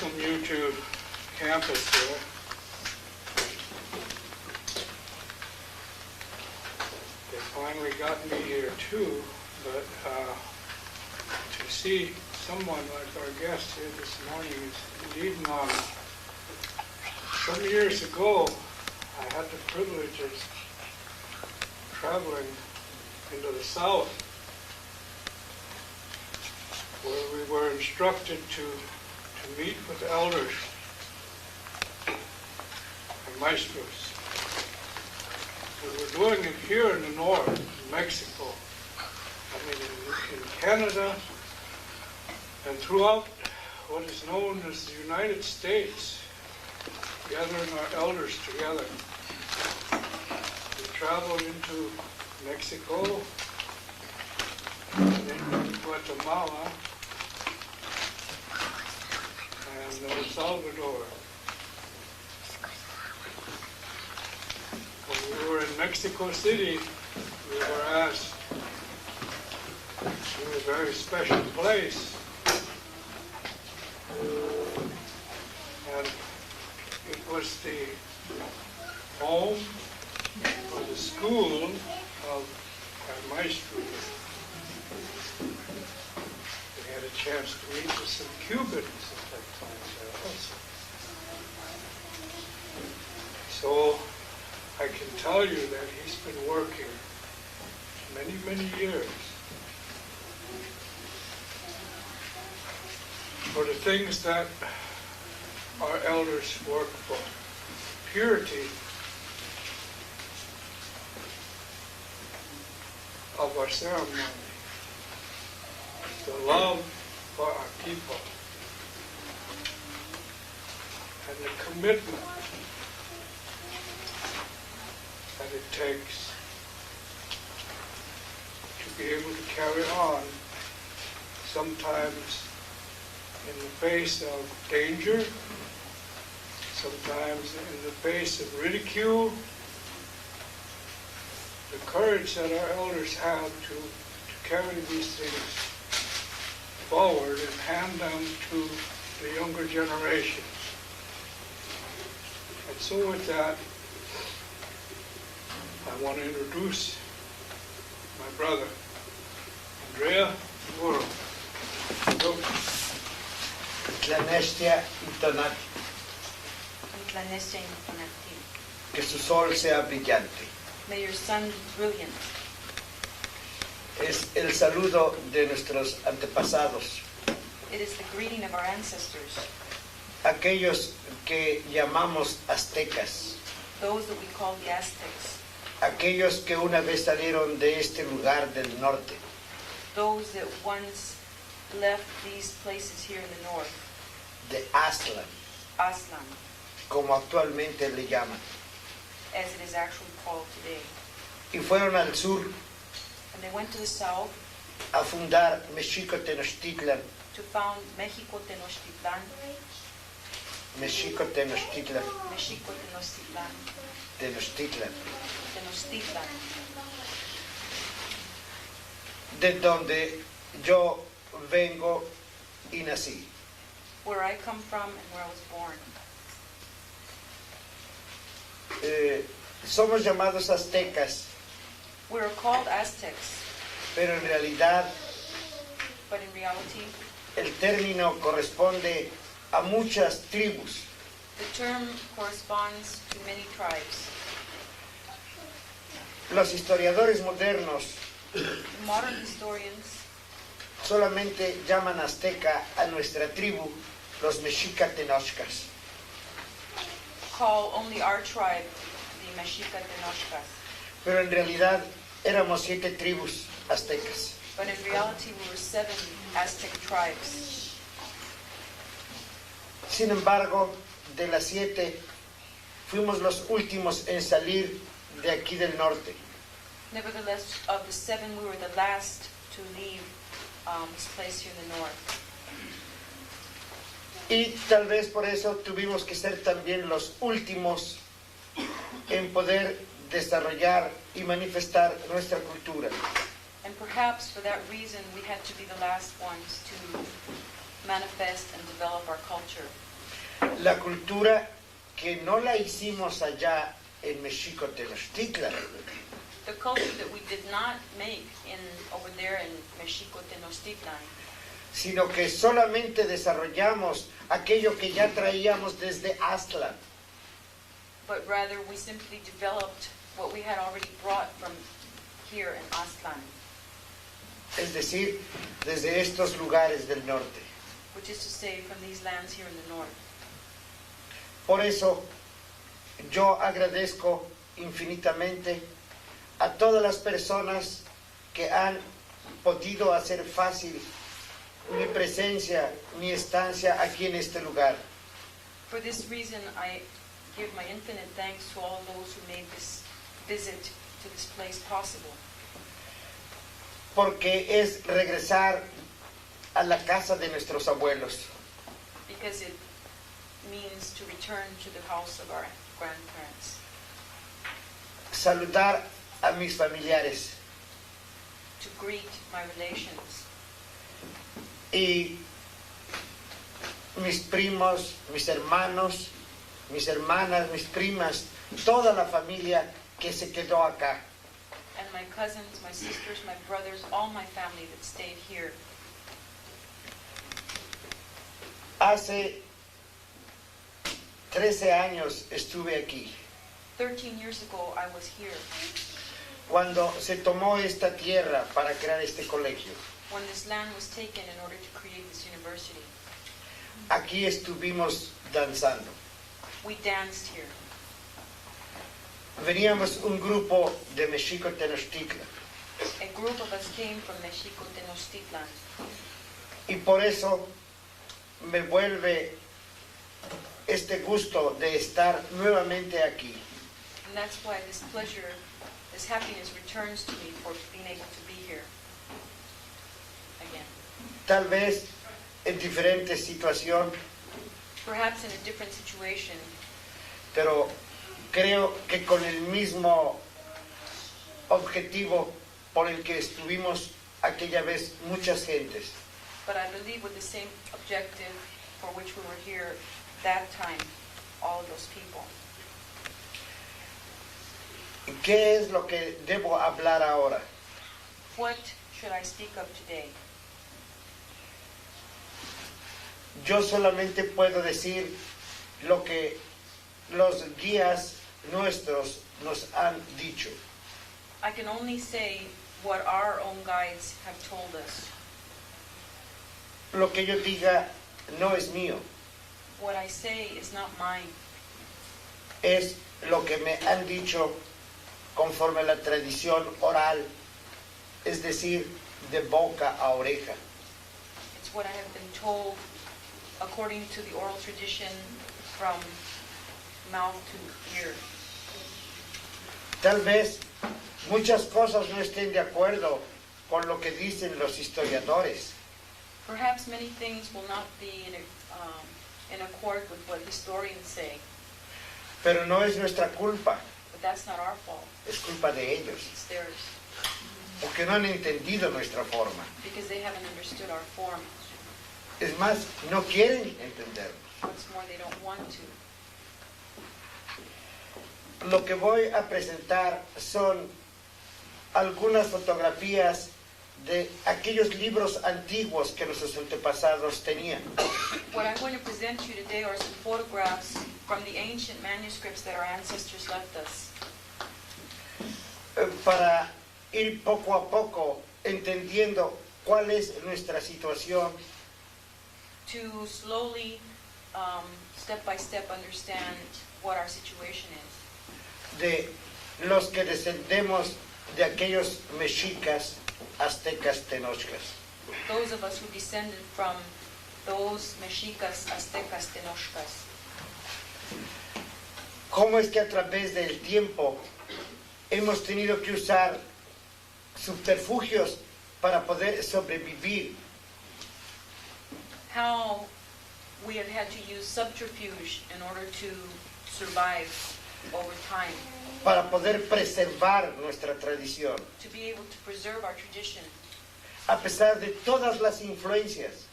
welcome you to campus here. They finally got me here too, but to see someone like our guest here this morning is indeed an honor. Some years ago, I had the privilege of traveling into the South, where we were instructed to meet with elders and maestros. We were doing it here in the north, in Mexico, in Canada, and throughout what is known as the United States, gathering our elders together. We traveled into Mexico, and into Guatemala, and El Salvador. When we were in Mexico City, we were asked to a very special place, and it was the home or the school of our maestros. We had a chance to meet with some Cubans at that time there also. So I can tell you that he's been working many, many years for the things that our elders work for. Purity of our ceremony, the love for our people, and the commitment that it takes to be able to carry on, sometimes in the face of danger, sometimes in the face of ridicule. The courage that our elders have to carry these things forward and hand them to the younger generations. And so with that, I want to introduce my brother, Andrea Muro. Tlanestia intonati, que su sol sea brillante. May your sun be brilliant. Es el saludo de nuestros antepasados, It is the greeting of our ancestors, aquellos que llamamos aztecas, those that we call the Aztecs, aquellos que una vez salieron de este lugar del norte, those that once left these places here in the north, de Aztlán, Aztlán, como actualmente le llaman, as it is actually called today. y fueron al sur And they went to the south a fundar Mexico Tenochtitlan, to found Mexico Tenochtitlan, Mexico Tenochtitlan, Mexico Tenochtitlan, Tenochtitlan, Tenochtitlan, de donde yo vengo y nací. where I come from and where I was born. Somos llamados aztecas, We are called Aztecs, pero en realidad but in reality, el término corresponde a muchas tribus. the term corresponds to many tribes. Los historiadores modernos Modern historians solamente llaman azteca a nuestra tribu, los mexica tenochcas. call only our tribe the Mexica Tenochcas, Pero en realidad éramos 7 tribus aztecas. but in reality we were 7 Aztec tribes. Sin embargo, de las 7, fuimos los últimos en salir de aquí del norte. Nevertheless, of the 7, we were the last to leave this place here in the north. Y tal vez por eso tuvimos que ser también los últimos en poder desarrollar y manifestar nuestra cultura. And perhaps for that reason, we had to be the last ones to manifest and develop our culture. La cultura que no la hicimos allá en México Tenochtitlan, The culture that we did not make over there in Mexico Tenochtitlan, sino que solamente desarrollamos aquello que ya traíamos desde Aztlán. but rather we simply developed what we had already brought from here in Aztlán, Es decir, desde estos lugares del norte. which is to say from these lands here in the north. Por eso yo agradezco infinitamente a todas las personas que han podido hacer fácil mi presencia, mi estancia aquí en este lugar. For this reason, I give my infinite thanks to all those who made this visit to this place possible, Porque es regresar a la casa de nuestros abuelos. because it means to return to the house of our grandparents, Saludar a mis familiares to greet my relations, y mis primos, mis hermanos, mis hermanas, mis primas, toda la familia que se quedó acá. and my cousins, my sisters, my brothers, all my family that stayed here. Hace 13 años estuve aquí, 13 years ago, I was here cuando se tomó esta tierra para crear este colegio. when this land was taken in order to create this university. Aquí estuvimos danzando. We danced here. Veníamos un grupo de México Tenochtitlan A group of us came from Mexico Tenochtitlan, y por eso me vuelve este gusto de estar nuevamente aquí. and that's why this pleasure, this happiness returns to me for being able to be here again. Tal vez en diferente situación, Perhaps in a different situation, pero creo que con el mismo objetivo por el que estuvimos aquella vez muchas gentes. but I believe with the same objective for which we were here that time, all of those people. ¿Qué es lo que debo hablar ahora? What should I speak of today? Yo solamente puedo decir lo que los guías nuestros nos han dicho. I can only say what our own guides have told us. Lo que yo diga no es mío, What I say is not mine. es lo que me han dicho conforme a la tradición oral, es decir, de boca a oreja. It's what I have been told according to the oral tradition from mouth to ear. Tal vez muchas cosas no estén de acuerdo con lo que dicen los historiadores, Perhaps many things will not be in accord with what historians say, pero no es nuestra culpa, but that's not our fault. es culpa de ellos, It's theirs, porque no han entendido nuestra forma. because they haven't understood our form. Es más, no quieren entendernos. What's more, they don't want to. Lo que voy a presentar son algunas fotografías de aquellos libros antiguos que nuestros antepasados tenían. What I'm going to present to you today are some photographs from the ancient manuscripts that our ancestors left us, Para ir poco a poco entendiendo cuál es nuestra situación to slowly, step by step, understand what our situation is. de los que descendemos de aquellos mexicas, aztecas, tenochcas. Those of us who descended from those Mexicas, Aztecas, Tenochcas. ¿Cómo es que a través del tiempo hemos tenido que usar subterfugios para poder sobrevivir? How we have had to use subterfuge in order to survive over time, Para poder preservar nuestra tradición, to be able to preserve our tradition a pesar de todas las influencias.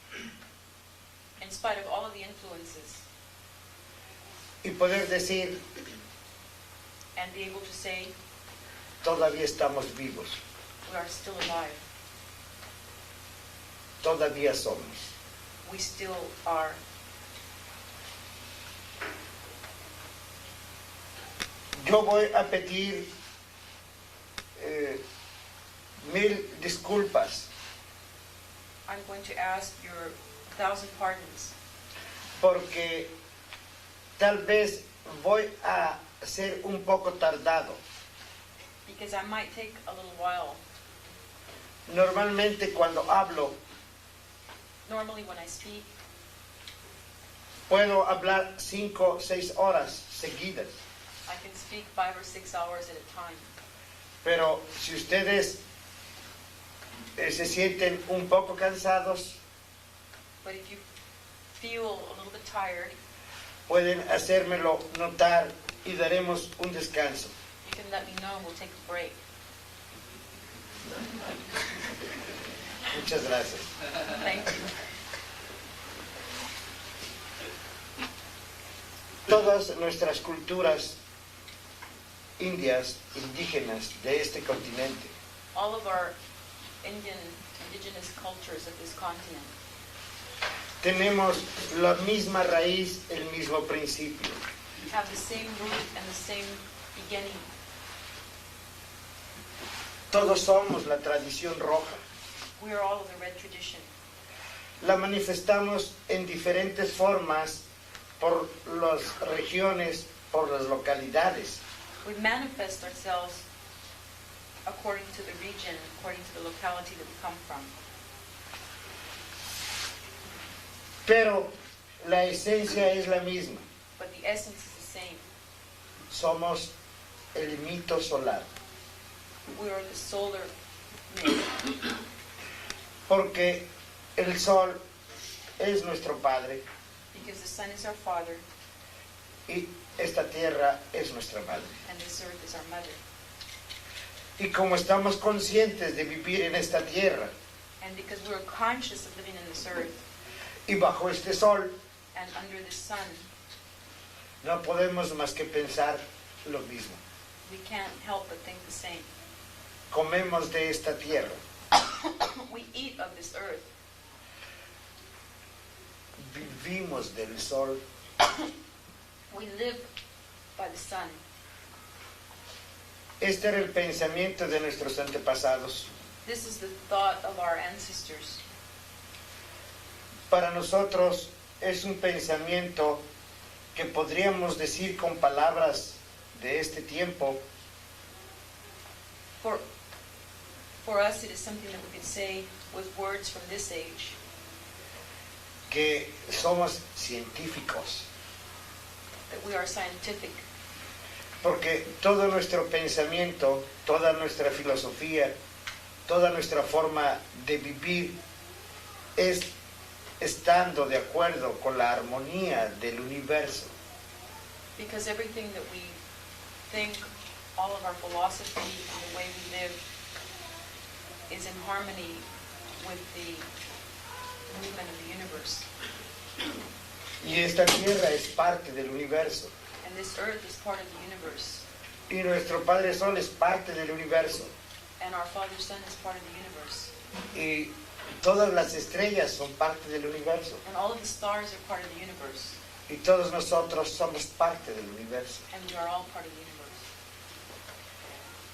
in spite of all of the influences. y poder decir, and be able to say, todavía estamos vivos, we are still alive. todavía somos. We still are. Yo voy a pedir 1000 disculpas I'm going to ask your 1,000 pardons porque tal vez voy a ser un poco tardado. because I might take a little while. Normalmente cuando hablo Normally when I speak, puedo hablar 5 o 6 horas seguidas, I can speak 5 or 6 hours at a time. pero si ustedes se sienten un poco cansados, But if you feel a little bit tired, pueden hacérmelo notar y daremos un descanso. you can let me know and we'll take a break. Muchas gracias. Thank you. Todas nuestras culturas indias, indígenas de este continente, All of our indigenous cultures of this continent, tenemos la misma raíz, el mismo principio. have the same root and the same beginning. Todos somos la tradición roja. We are all of the red tradition. La manifestamos en diferentes formas por las regiones, por las localidades. We manifest ourselves according to the region, according to the locality that we come from. Pero la esencia es la misma. But the essence is the same. Somos el mito solar. We are the solar myth Porque el sol es nuestro padre because the sun is our father y esta tierra es nuestra madre. and this earth is our mother. Y como estamos conscientes de vivir en esta tierra And because we're conscious of living in this earth y bajo este sol, and under the sun, no podemos más que pensar lo mismo. we can't help but think the same. Comemos de esta tierra, We eat of this earth. vivimos del sol. We live by the sun. Este era el pensamiento de nuestros antepasados. This is the thought of our ancestors. Para nosotros es un pensamiento que podríamos decir con palabras de este tiempo, For us, it is something that we could say with words from this age, que somos científicos, that we are scientific, porque todo nuestro pensamiento, toda nuestra filosofía, toda nuestra forma de vivir es estando de acuerdo con la armonía del universo. because everything that we think, all of our philosophy and the way we live is in harmony with the movement of the universe. Y esta tierra es parte del universo. And this earth is part of the universe. Y nuestro Padre Sol es parte del universo. And our Father Sun is part of the universe. Y todas las estrellas son parte del universo. And all of the stars are part of the universe. Y todos nosotros somos parte del universo. And we are all part of the universe.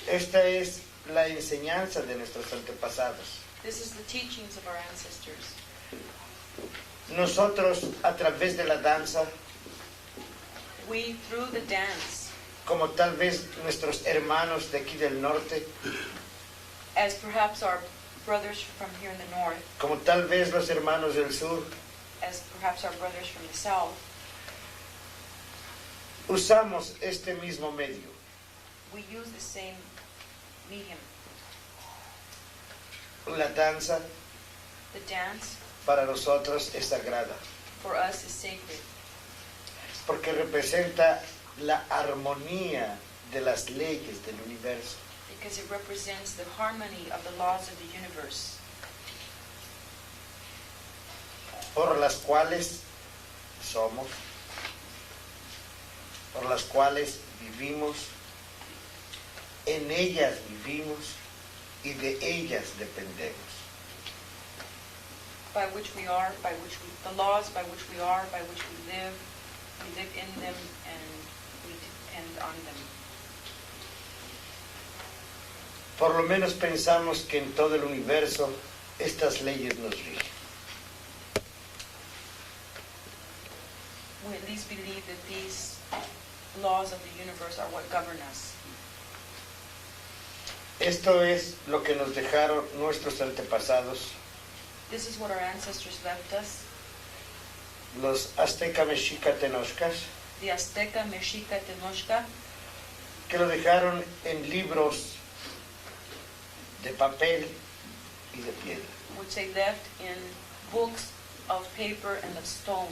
Esta es la enseñanza de nuestros antepasados. This is the teachings of our ancestors. Nosotros, a través de la danza, We, through the dance, como tal vez nuestros hermanos de aquí del norte, as perhaps our brothers from here in the north, como tal vez los hermanos del sur, as perhaps our brothers from the south, usamos este mismo medio. we use the same medium. La danza The dance, para nosotros es sagrada, for us, is sacred porque representa la armonía de las leyes del universo. because it represents the harmony of the laws of the universe, Por las cuales somos, por las cuales vivimos, en ellas vivimos y de ellas dependemos. by which we are, the laws by which we are, by which we live in them, and we depend on them. Por lo menos pensamos que en todo el universo estas leyes nos rigen. We at least believe that these laws of the universe are what govern us. Esto es lo que nos dejaron nuestros antepasados, This is what our ancestors left us, los azteca, mexica, tenochcas, the Azteca, Mexica, Tenochca, que lo dejaron en libros de papel y de piedra. which they left in books of paper and of stone.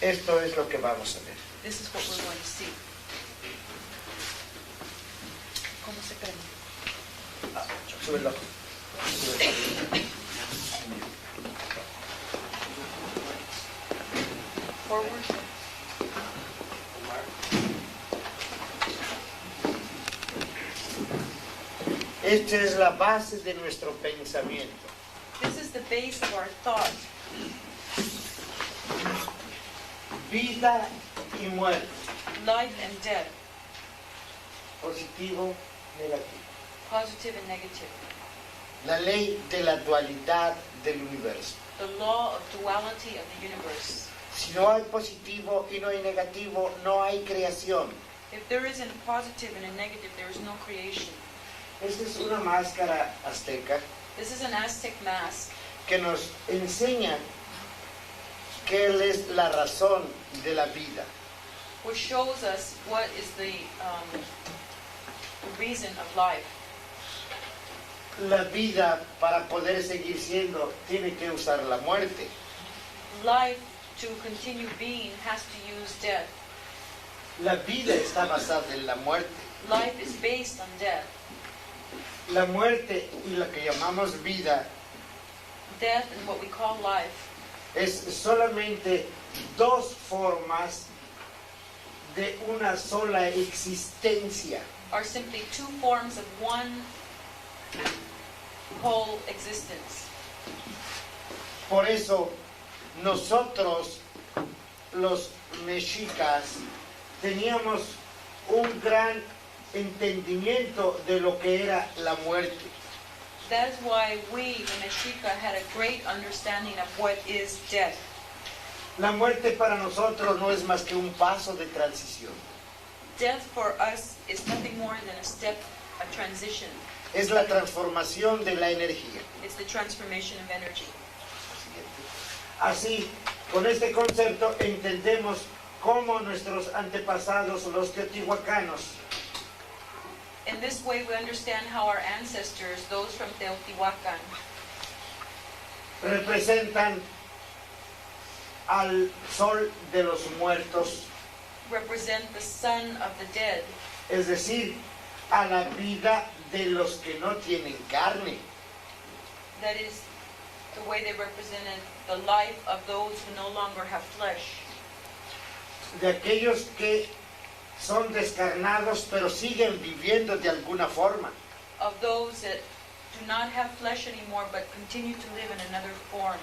Esto es lo que vamos a ver. This is what we're going to see. ¿Cómo se prende? Súbelo. Súbelo. Forward. Esta es la base de nuestro pensamiento. This is the base of our thought. Vida y muerte. Life and death, Positivo, negativo. positive and negative. La ley de la dualidad del universo. The law of duality of the universe. Si no hay positivo y no hay negativo, no hay creación. If there isn't a positive and a negative, there is no creation. Esta es una máscara azteca This is an Aztec mask que nos enseña qué es la razón de la vida. which shows us what is the reason of life. La vida, para poder seguir siendo, tiene que usar la muerte. Life, to continue being, has to use death. La vida está basada en la muerte. Life is based on death. La muerte y lo que llamamos vida Death and what we call life es solamente dos formas de una sola existencia. are simply two forms of one whole existence. Por eso nosotros, los mexicas, teníamos un gran entendimiento de lo que era la muerte. That is why we, the Mexica, had a great understanding of what is death. La muerte para nosotros no es más que un paso de transición. Death for us is nothing more than a step, a transition. Es la transformación de la energía. It's the transformation of energy. Así, con este concepto entendemos cómo nuestros antepasados, los teotihuacanos, In this way, we understand how our ancestors, those from Teotihuacan, representan al sol de los muertos, represent the son of the dead, es decir, a la vida de los que no tienen carne. that is the way they represented the life of those who no longer have flesh, De aquellos que son descarnados pero siguen viviendo de alguna forma. of those that do not have flesh anymore but continue to live in another form.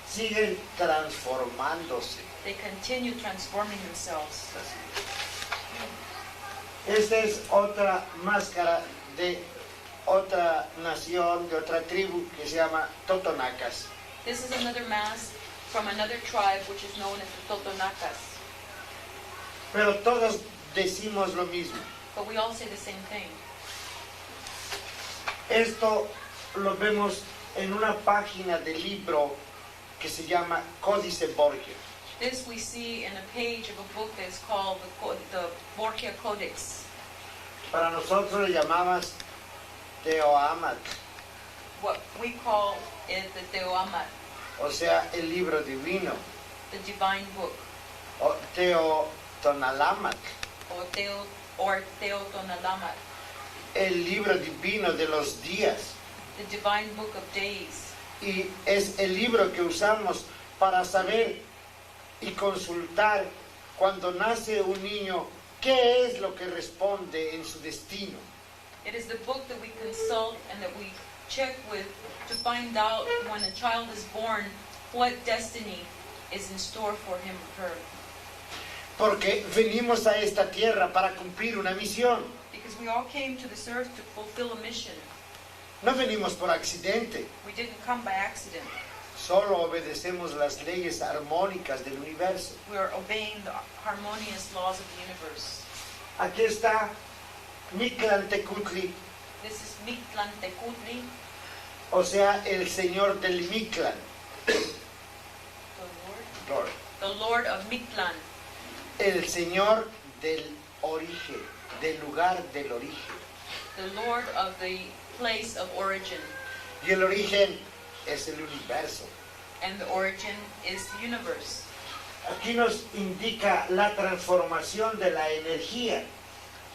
Siguen transformándose. They continue transforming themselves. Esta es otra máscara de otra nación, de otra tribu que se llama Totonacas. This is another mask from another tribe which is known as the Totonacas. Pero todos decimos lo mismo. But we all say the same thing. Esto lo vemos en una página del libro que se llama Códice Borgia. This we see in a page of a book that is called the Borgia Codex. Para nosotros le llamamos Teoamat, What we call it the Teoamat, o sea, el libro divino, the divine book, o Teotonalamat, or Teotonalamat, el libro divino de los días. the divine book of days. Y es el libro que usamos para saber y consultar cuando nace un niño, ¿qué es lo que responde en su destino? It is the book that we consult and that we check with to find out when a child is born what destiny is in store for him or her. Porque venimos a esta tierra para cumplir una misión. Because we all came to this earth to fulfill a mission. No venimos por accidente, We didn't come by accident. solo obedecemos las leyes armónicas del universo. We are obeying the harmonious laws of the universe. Aquí está Mictlantecutli, This is Mictlantecutli, o sea, el señor del Mictlán. Lord. the Lord of Mictlán, El señor del origen, del lugar del origen. the Lord of the place of origin. Y el origen es el universo. And the origin is the universe. Aquí nos indica la transformación de la energía,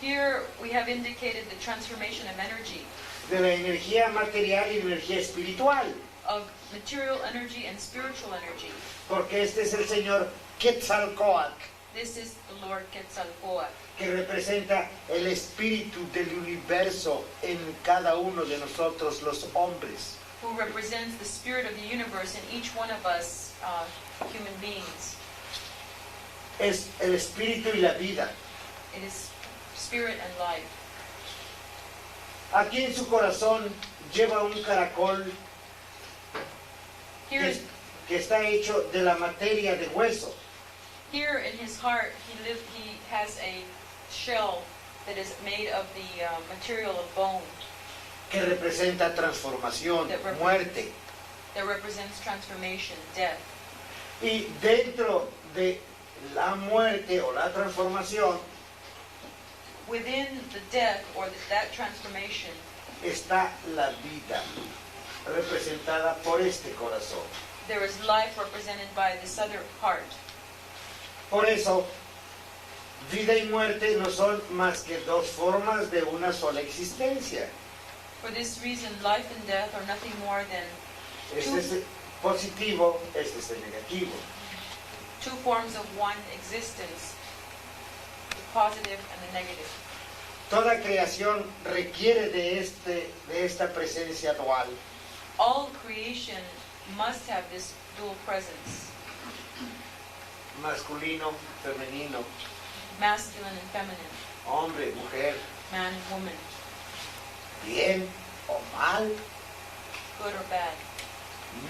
Here we have indicated the transformation of energy, de la energía material y energía espiritual, of material energy and spiritual energy. porque este es el señor Quetzalcóatl, This is the Lord Quetzalcoatl, que representa el espíritu del universo en cada uno de nosotros los hombres. who represents the spirit of the universe in each one of us human beings. Es el espíritu y la vida. It is spirit and life. Aquí en su corazón lleva un caracol Here, que está hecho de la materia de hueso. here in his heart, he has a shell that is made of the material of bone Que representa transformación, muerte. that represents transformation, death. Y dentro de la muerte o la transformación Within the death or that transformation está la vida, representada por este corazón. there is life represented by this other heart. Por eso, vida y muerte no son más que dos formas de una sola existencia. For this reason, life and death are nothing more than Este es el positivo, este es el negativo. two forms of one existence, the positive and the negative. Toda creación requiere de esta presencia dual. All creation must have this dual presence, Masculino, femenino, masculine and feminine, hombre, mujer, man and woman, bien o mal, good or bad,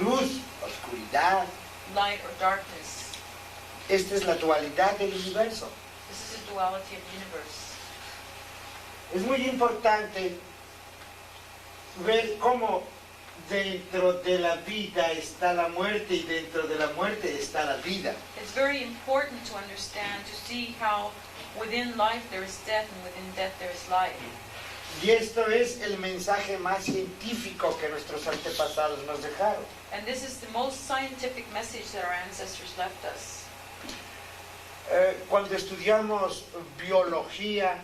luz, oscuridad. light or darkness. Esta es la dualidad del universo. This is the duality of the universe. Es muy importante ver cómo dentro de la vida está la muerte y dentro de la muerte está la vida. It's very important to understand, to see how within life there is death and within death there is life. Y esto es el mensaje más científico que nuestros antepasados nos dejaron. And this is the most scientific message that our ancestors left us. Cuando estudiamos biología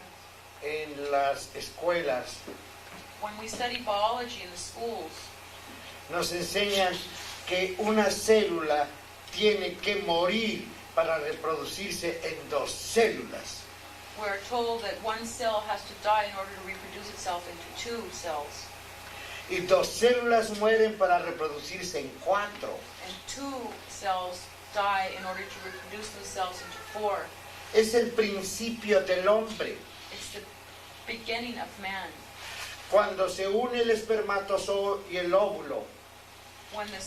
en las escuelas, When we study biology in the schools, nos enseñan que una célula tiene que morir para reproducirse en dos células. we're told that one cell has to die in order to reproduce itself into two cells, Y dos células mueren para reproducirse en cuatro. and two cells die in order to reproduce themselves into four. Es el principio del hombre. It's the beginning of man. Cuando se une el espermatozoide y el óvulo, When the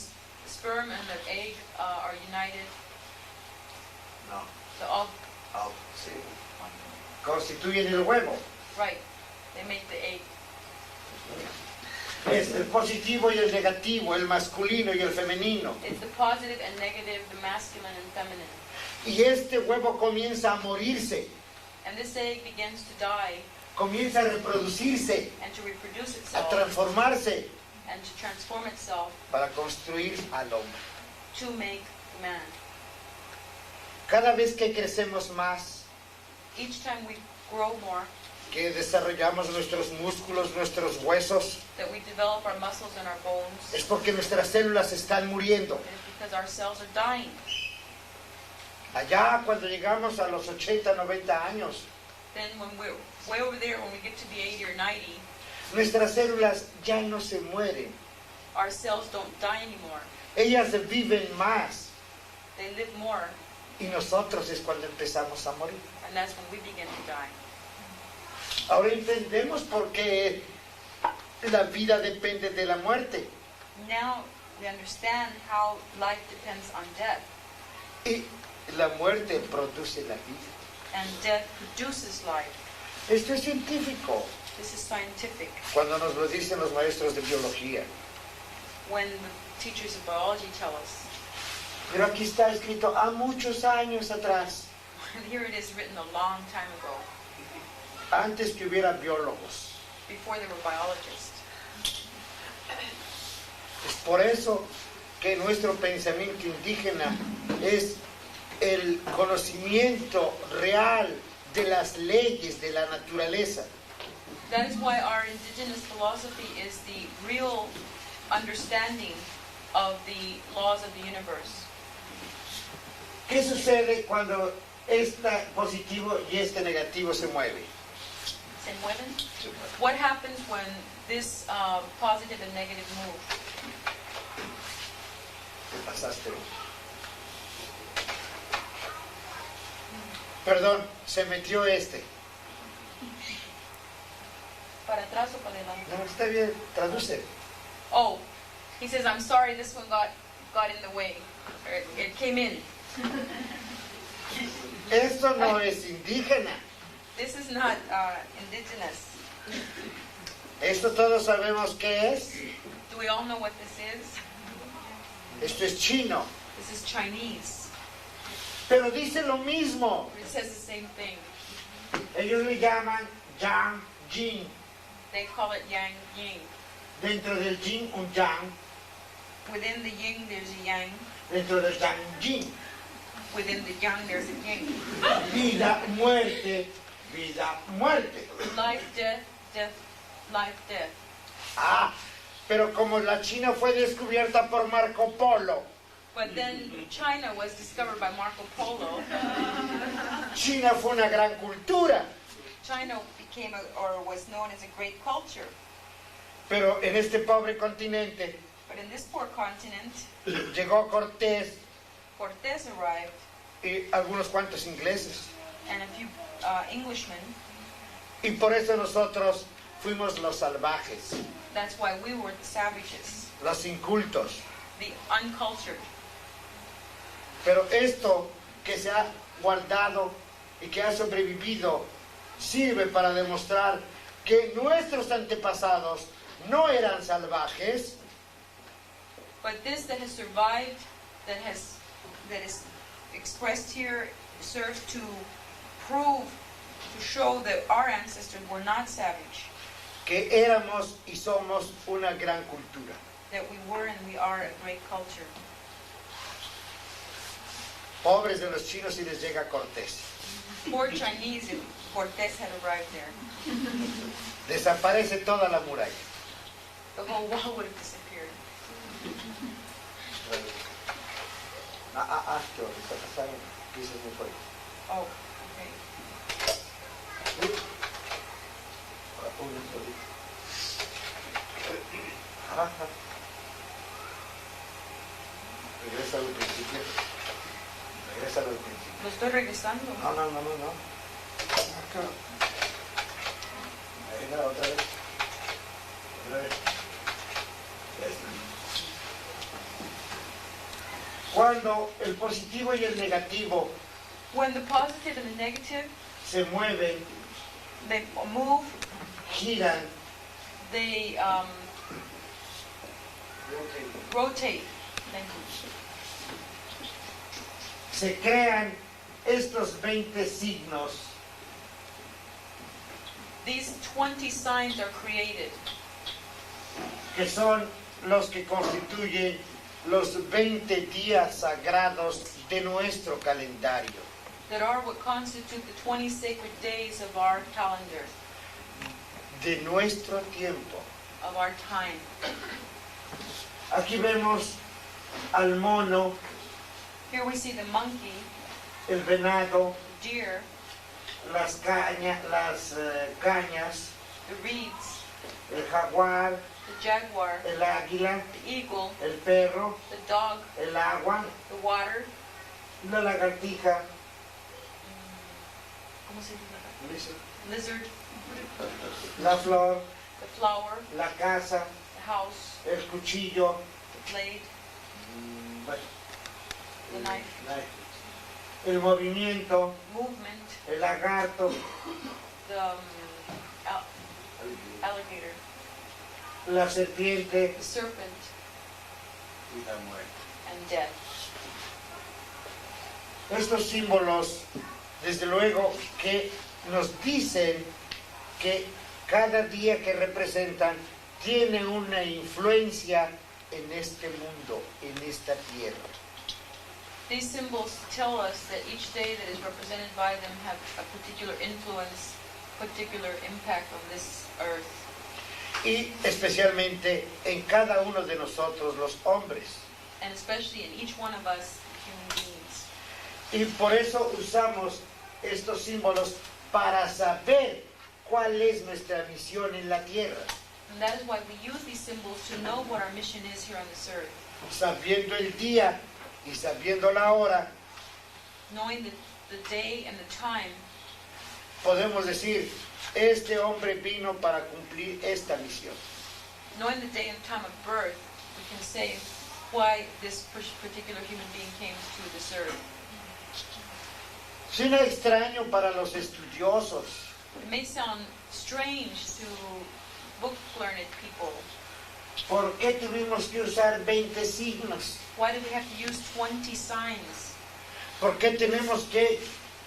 sperm and the egg are united, no, sí, constituyen el huevo. right, they make the egg. Es el positivo y el negativo, el masculino y el femenino. It's the positive and negative, the masculine and feminine. Y este huevo comienza a morirse, And this egg begins to die comienza a reproducirse, and to reproduce a itself transformarse and to transform itself para construir al hombre. to make man. Cada vez que crecemos más, Each time we grow more, que desarrollamos nuestros músculos, nuestros huesos, that we develop our muscles and our bones, es porque nuestras células están muriendo. it is because our cells are dying. Allá cuando llegamos a los 80, 90 años, then when we're way over there, when we get to be 80 or 90, nuestras células ya no se mueren. our cells don't die anymore. Ellas viven más They live more, y nosotros es cuando empezamos a morir. and that's when we begin to die. Ahora entendemos por qué la vida depende de la muerte. Now we understand how life depends on death, Y la muerte produce la vida. and death produces life. Esto es científico. This is scientific. Cuando nos lo dicen los maestros de biología. When the teachers of biology tell us, Pero aquí está escrito a muchos años atrás, and here it is written a long time ago, antes que hubiera biólogos. before there were biologists. Es por eso que nuestro pensamiento indígena es el conocimiento real de las leyes de la naturaleza. That is why our indigenous philosophy is the real understanding of the laws of the universe. ¿Qué sucede cuando este positivo y este negativo se mueven? ¿Se mueven? What happens when this positive and negative move? Te pasaste. Perdón, se metió este. ¿Para atrás o para adelante? No, está bien, traduce. Oh, he says, I'm sorry, this one got in the way. Or it came in. Esto no es indígena. This is not indigenous. Esto todos sabemos qué es. Do we all know what this is? Esto es chino. This is Chinese. Pero dice lo mismo. It says the same thing. Ellos le llaman yang, yin. They call it yang, yin. Dentro del yin un yang. Within the yin, there's a yang. Dentro del yang yin. Within the yang, there's a yin. Vida, muerte, vida, muerte. Life, death, death, life, death. Ah, pero como la China fue descubierta por Marco Polo, But then China was discovered by Marco Polo. China fue una gran cultura. China became or was known as a great culture. Pero en este pobre continente But in this poor continent, llegó Cortés Cortés arrived y algunos cuantos ingleses. and a few Englishmen. Y por eso nosotros fuimos los salvajes, That's why we were the savages, los incultos. the uncultured. Pero esto que se ha guardado y que ha sobrevivido sirve para demostrar que nuestros antepasados no eran salvajes, But this that has survived, that is expressed here, serves to prove, to show that our ancestors were not savage, que éramos y somos una gran cultura. that we were and we are a great culture. Pobres de los chinos si les llega Cortés. Poor Chinese if Cortés had arrived there. Desaparece toda la muralla. The whole wall would have disappeared. ¿Qué está pasando? Dices muy fuerte. Oh, okay. Uno solito. Ajá. Regresa al principio. Regresa al principio. Lo estoy regresando. No. Acá. Venga, otra vez. Otra vez. Cuando el positivo y el negativo When the positive and the negative, se mueven, they move, giran, they rotate. Thank you. se crean estos 20 signos These 20 signs are created, que son los que constituyen los 20 días sagrados de nuestro calendario. that are what constitute the 20 sacred days of our calendar, De nuestro tiempo. of our time. Aquí vemos al mono Here we see the monkey, el venado, deer, las cañas, the reeds, el jaguar, the jaguar, el águila, the eagle, el perro, the dog, el agua, the water, la lagartija, ¿cómo se dice? Lizard, la flor, the flower, la casa, the house, el cuchillo, the blade, the knife, el movimiento, movement, el lagarto, the alligator, la serpiente the serpent, y la muerte. and death. Estos símbolos, desde luego, que nos dicen que cada día que representan tiene una influencia en este mundo, en esta tierra. These symbols tell us that each day that is represented by them have a particular influence, particular impact on this earth, Y especialmente en cada uno de nosotros, los hombres. and especially in each one of us human beings. Y por eso usamos estos símbolos para saber cuál es nuestra misión en la tierra. And that is why we use these symbols to know what our mission is here on this earth. Sabiendo el día y sabiendo la hora, Knowing the day and the time, podemos decir, este hombre vino para cumplir esta misión. knowing the day and time of birth, we can say why this particular human being came to this earth. Suena extraño para los estudiosos, It may sound strange to book-learned people. ¿por qué tuvimos que usar 20 signos? Why do we have to use 20 signs? ¿Por qué tenemos que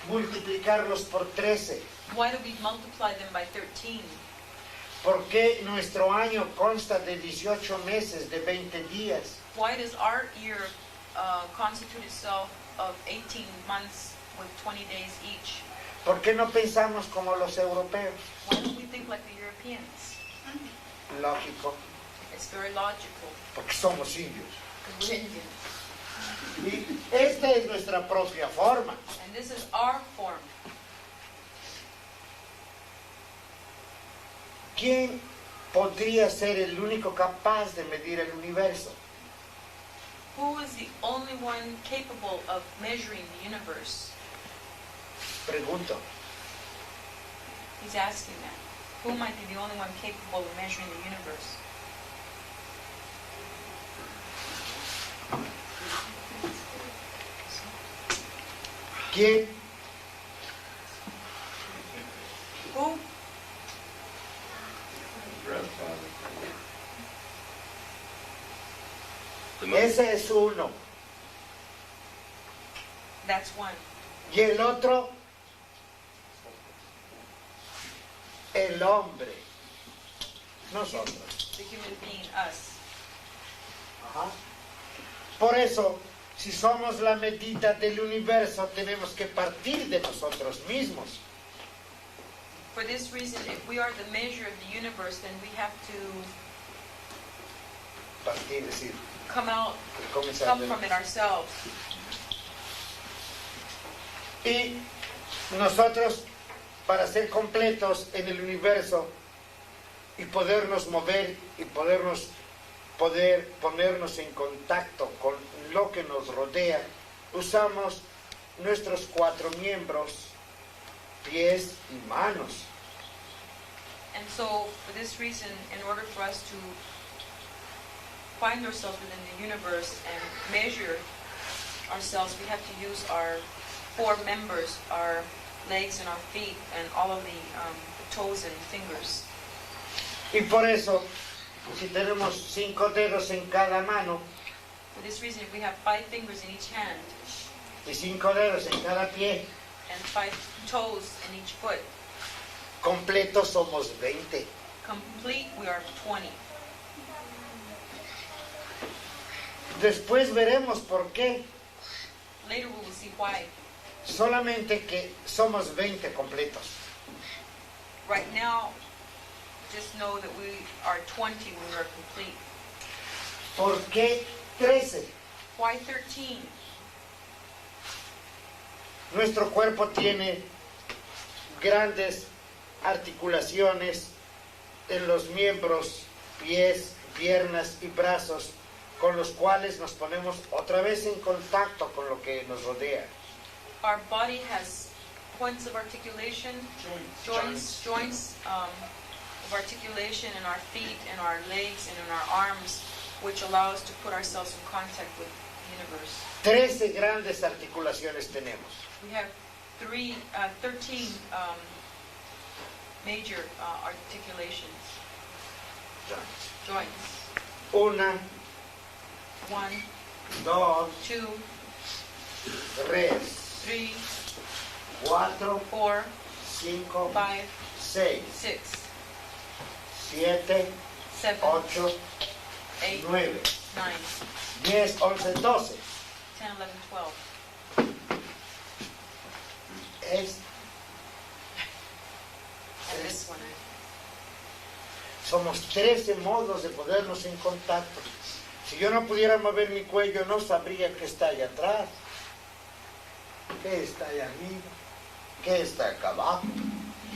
multiplicarlos por 13? Why do we multiply them by 13? ¿Por qué nuestro año consta de 18 meses, de 20 días? Why does our year constitute itself of 18 months with 20 days each? ¿Por qué no pensamos como los europeos? Why don't we think like the Europeans? Lógico, It's very logical. porque somos indios. Because we're Indians. Y esta es nuestra propia forma. And this is our form. ¿Quién podría ser el único capaz de medir el universo? Who is the only one capable of measuring the universe? Pregunto. He's asking that. Who might be the only one capable of measuring the universe? ¿Quién? Who? Ese es uno. That's one. Y el otro, el hombre. Nosotros. The human being, us. Ajá. Por eso, si somos la medida del universo, tenemos que partir de nosotros mismos. For this reason, if we are the measure of the universe, then we have to Partir, decir, come comenzar from de- it ourselves. Y nosotros, para ser completos en el universo y podernos mover y poder ponernos en contacto con lo que nos rodea, usamos nuestros 4 miembros, pies y manos. And so, for this reason, in order for us to find ourselves within the universe and measure ourselves, we have to use our 4 members, our legs and our feet, and all of the toes and fingers. Y por eso, si tenemos 5 dedos en cada mano For this reason, if we have 5 fingers in each hand y 5 dedos en cada pie, and 5 toes in each foot, completos somos 20. complete, we are 20. Después veremos por qué. Later we will see why. Solamente que somos 20 completos. Right now, just know that we are 20 when we are complete. ¿Por qué 13? Why 13? Nuestro cuerpo tiene grandes articulaciones en los miembros, pies, piernas y brazos, con los cuales nos ponemos otra vez en contacto con lo que nos rodea. Our body has points of articulation, joints of articulation in our feet, in our legs, and in our arms, which allow us to put ourselves in contact with the universe. 13 grandes articulaciones tenemos. We have 13 major articulations, joints. 1, 1, 2, 2, 3, 3, 4, 4, 5, 5, 6, 6, 7, 7, 8, 8, 9, 9, 10, 11, 12. 10, 11, 12. And this one. Somos 13 modos de podernos en contacto. Si yo no pudiera mover mi cuello, no sabría qué está allá atrás, qué está allá arriba, qué está acá abajo.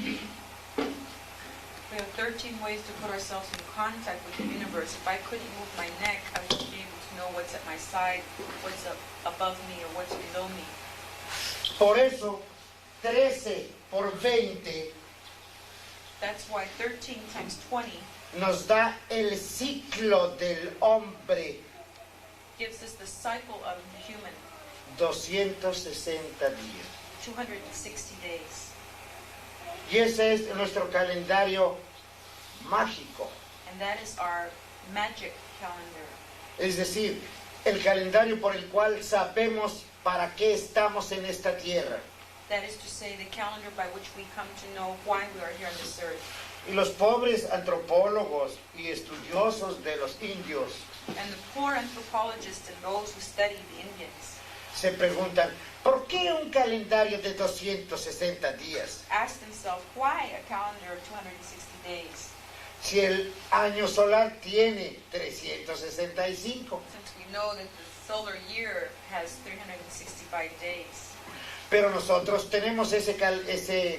We have 13 ways to put ourselves in contact with the universe. If I couldn't move my neck, I wouldn't be able to know what's at my side, what's up above me, or what's below me. Por eso, 13 por 20 That's why 13 times 20 nos da el ciclo del hombre, gives us the cycle of the human, 260 días. 260 days. Y ese es nuestro calendario mágico. And that is our magic calendar. Es decir, el calendario por el cual sabemos para qué estamos en esta tierra. That is to say, the calendar by which we come to know why we are here on this earth. Y los pobres antropólogos y estudiosos de los indios And the poor anthropologists and those who study the Indians se preguntan, ¿por qué un calendario de 260 días? ask themselves, why a calendar of 260 days? Si el año solar tiene 365. Since we know that the solar year has 365 days. Pero nosotros tenemos ese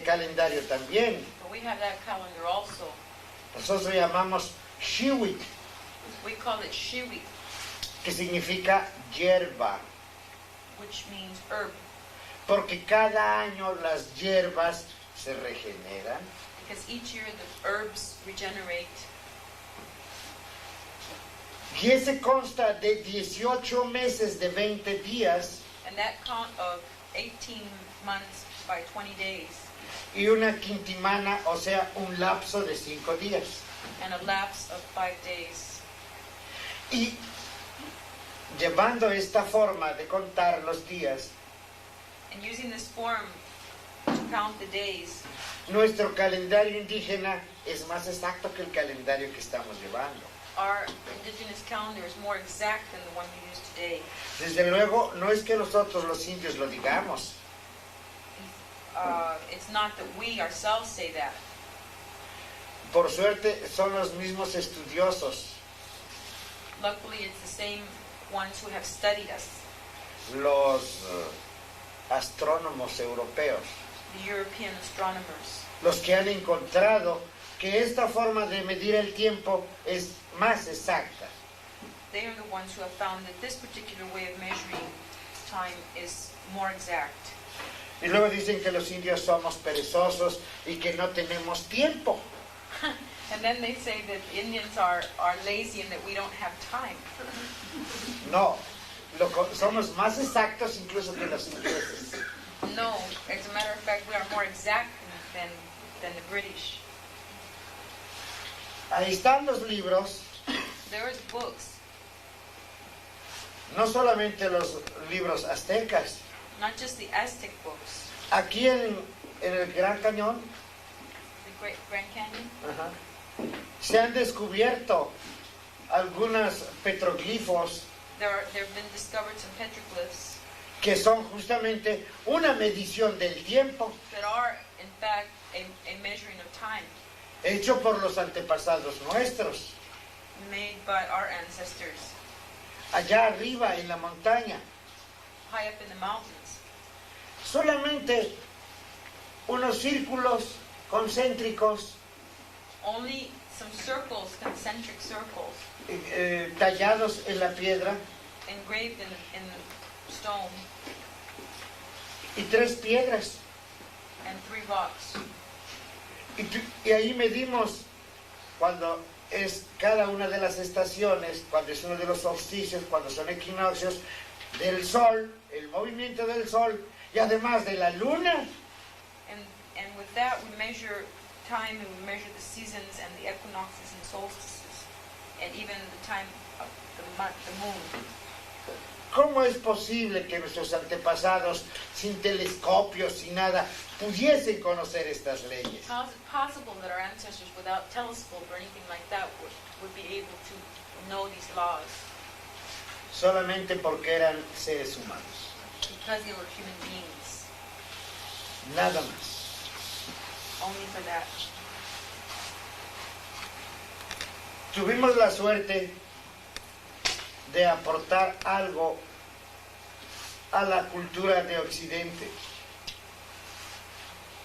calendario también. But we have that calendar also. Nosotros llamamos Shiwit, We call it Shiwi, que significa hierba. which means herb, Porque cada año las hierbas se regeneran. because each year the herbs regenerate. Y ese consta de 18 meses de 20 días And that count of 18 months by 20 days y una quintimana, o sea, un lapso de 5 días. and a lapse of 5 days. Y llevando esta forma de contar los días, And using this form to count the days, nuestro calendario indígena es más exacto que el calendario que estamos llevando. our indigenous calendar is more exact than the one we use today. Desde luego, no es que nosotros los indios lo digamos, It's not that we ourselves say that. por suerte son los mismos estudiosos, Luckily, it's the same ones who have studied us, los astrónomos europeos, the European astronomers, los que han encontrado que esta forma de medir el tiempo es más exacta. they are the ones who have found that this particular way of measuring time is more exact. Y luego dicen que los indios somos perezosos y que no tenemos tiempo. And then they say that Indians are lazy and that we don't have time. No, somos más exactos incluso que los ingleses. No, as a matter of fact, we are more exact than the British. Ahí están los libros, There are books, no solamente los libros aztecas. not just the Aztec books, Aquí en el Gran Cañón the Great Grand Canyon. ajá, se han descubierto algunos petroglifos There have been discovered some petroglyphs que son justamente una medición del tiempo that are, in fact, a measuring of time hecho por los antepasados nuestros, made by our ancestors allá arriba en la montaña. high up in the mountains. solamente unos círculos concéntricos Only some circles, concentric circles, tallados en la piedra engraved in stone, y 3 piedras. and 3 rocks. Y ahí medimos cuando es cada una de las estaciones, cuando es uno de los solsticios, cuando son equinoccios, del sol, el movimiento del sol y además de la luna. And with that we measure time, and we measure the seasons and the equinoxes and solstices, and even the time of the moon. ¿Cómo es posible que nuestros antepasados, sin telescopios, sin nada, pudiesen conocer estas leyes? How is it possible that our ancestors, without telescope or anything like that, would be able to know these laws? Solamente porque eran seres humanos. Because they were human beings. Nada más. Only for that. Tuvimos la suerte de aportar algo a la cultura de Occidente.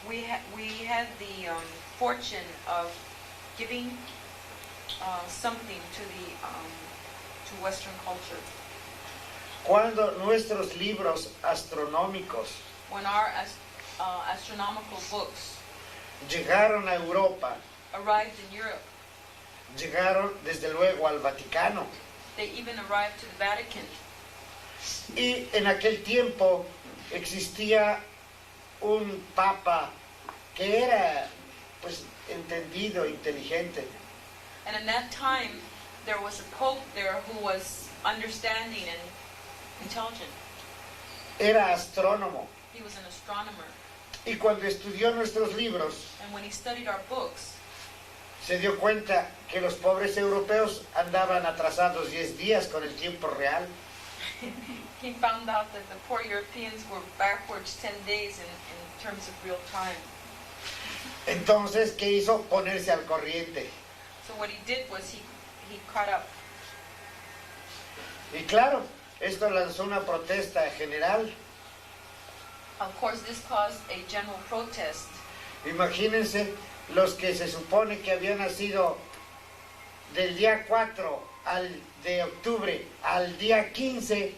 We had the fortune of giving something to Western culture. Cuando nuestros libros astronómicos When our astronomical books llegaron a Europa, arrived in Europe, llegaron desde luego al Vaticano. they even arrived to the Vatican. Y en aquel tiempo existía un papa que era pues entendido, inteligente. And in that time, there was a pope there who was understanding and intelligent. Era astrónomo. He was an astronomer. Y cuando estudió nuestros libros, And when he studied our books, se dio cuenta que los pobres europeos andaban atrasados 10 días con el tiempo real. he found out that the poor Europeans were backwards 10 days in terms of real time. Entonces, ¿qué hizo? Ponerse al corriente. So what he did was he caught up. Y claro, esto lanzó una protesta general. Of course, this caused a general protest. Imagínense los que se supone que habían nacido del día 4 de octubre al día 15.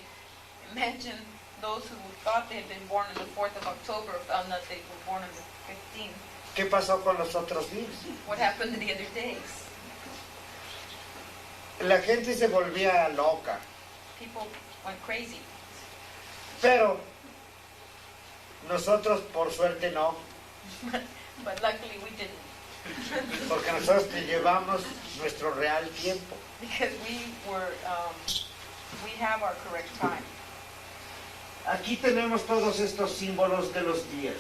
Imagine those who thought they had been born on the 4th of October found that they were born on the 15th. ¿Qué pasó con los otros días? What happened to the other days? La gente se volvía loca. People went crazy. Pero nosotros por suerte no, But luckily we didn't. porque nosotros llevamos nuestro real tiempo. Because we have our correct time. Aquí tenemos todos estos símbolos de los días.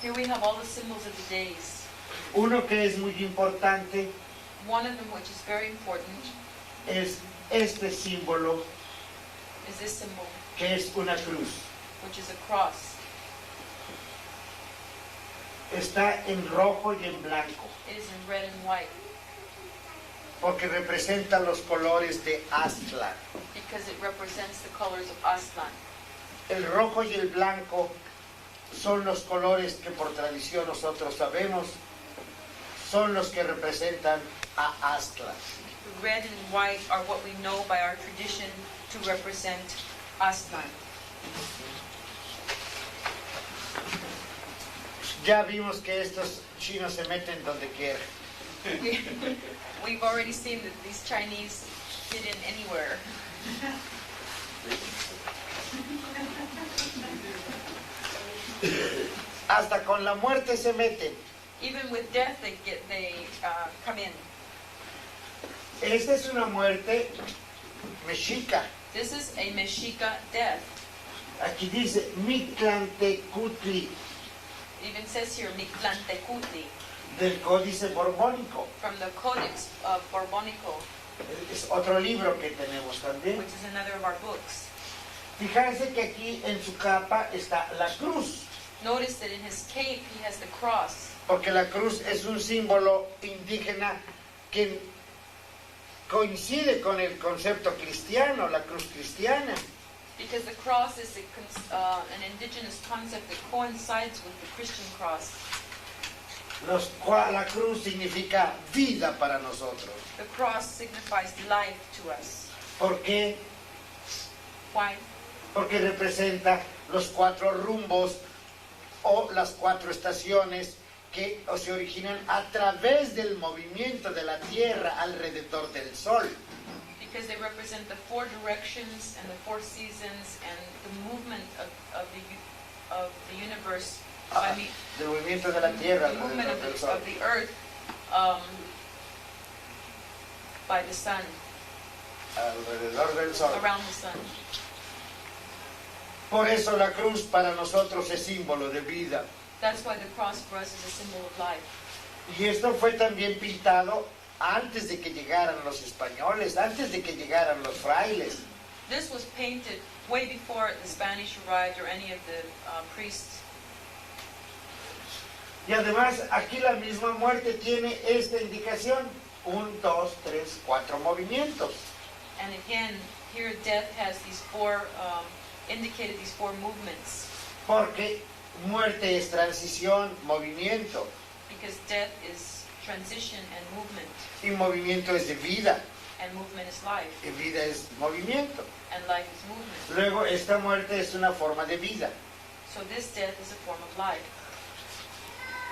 Here we have all the symbols of the days. Uno que es muy importante One of them, which is very important, es este símbolo, is this symbol, que es una cruz. which is a cross. Está en rojo y en blanco, It is in red and white porque representa los colores de Aztlán. because it represents the colors of Aztlán. El rojo y el blanco son los colores que por tradición nosotros sabemos, son los que representan a Aztlán. The red and white are what we know by our tradition to represent Aztlán. Ya vimos que estos chinos se meten donde quieran. We've already seen that these Chinese fit in anywhere. Hasta con la muerte se meten. Even with death, they come in. Esta es una muerte mexica. This is a Mexica death. Aquí dice Mictlantecutli, It even says here Mictlantecutli, del Códice Borbónico. from the Codex of Borbónico, Es otro libro que tenemos también. which is another of our books. Fíjense que aquí en su capa está la cruz, Notice that in his cape he has the cross, porque la cruz es un símbolo indígena que coincide con el concepto cristiano, la cruz cristiana. Because the cross is an indigenous concept that coincides with the Christian cross. La cruz significa vida para nosotros. The cross signifies life to us. ¿Por qué? Why? Porque representa los 4 rumbos o las 4 estaciones que se originan a través del movimiento de la Tierra alrededor del Sol. Because they represent the 4 directions and the 4 seasons and the movement of the universe. Del movimiento de la Tierra The movement alrededor del Sol. of the earth by the sun, Alrededor del Sol. around the sun. Por eso la cruz para nosotros es símbolo de vida. That's why the cross for us is a symbol of life. Y esto fue también pintado antes de que llegaran los españoles, antes de que llegaran los frailes. This was painted way before the Spanish arrived or any of the priests. Y además aquí la misma muerte tiene esta indicación. 1, 2, 3, 4 movimientos. And again, here death has these 4, indicated these 4 movements. Porque muerte es transición, movimiento. Because death is transition and movement. Y movimiento es de vida. And movement is life. Y vida es movimiento. And life is movement. Luego esta muerte es una forma de vida. So this death is a form of life.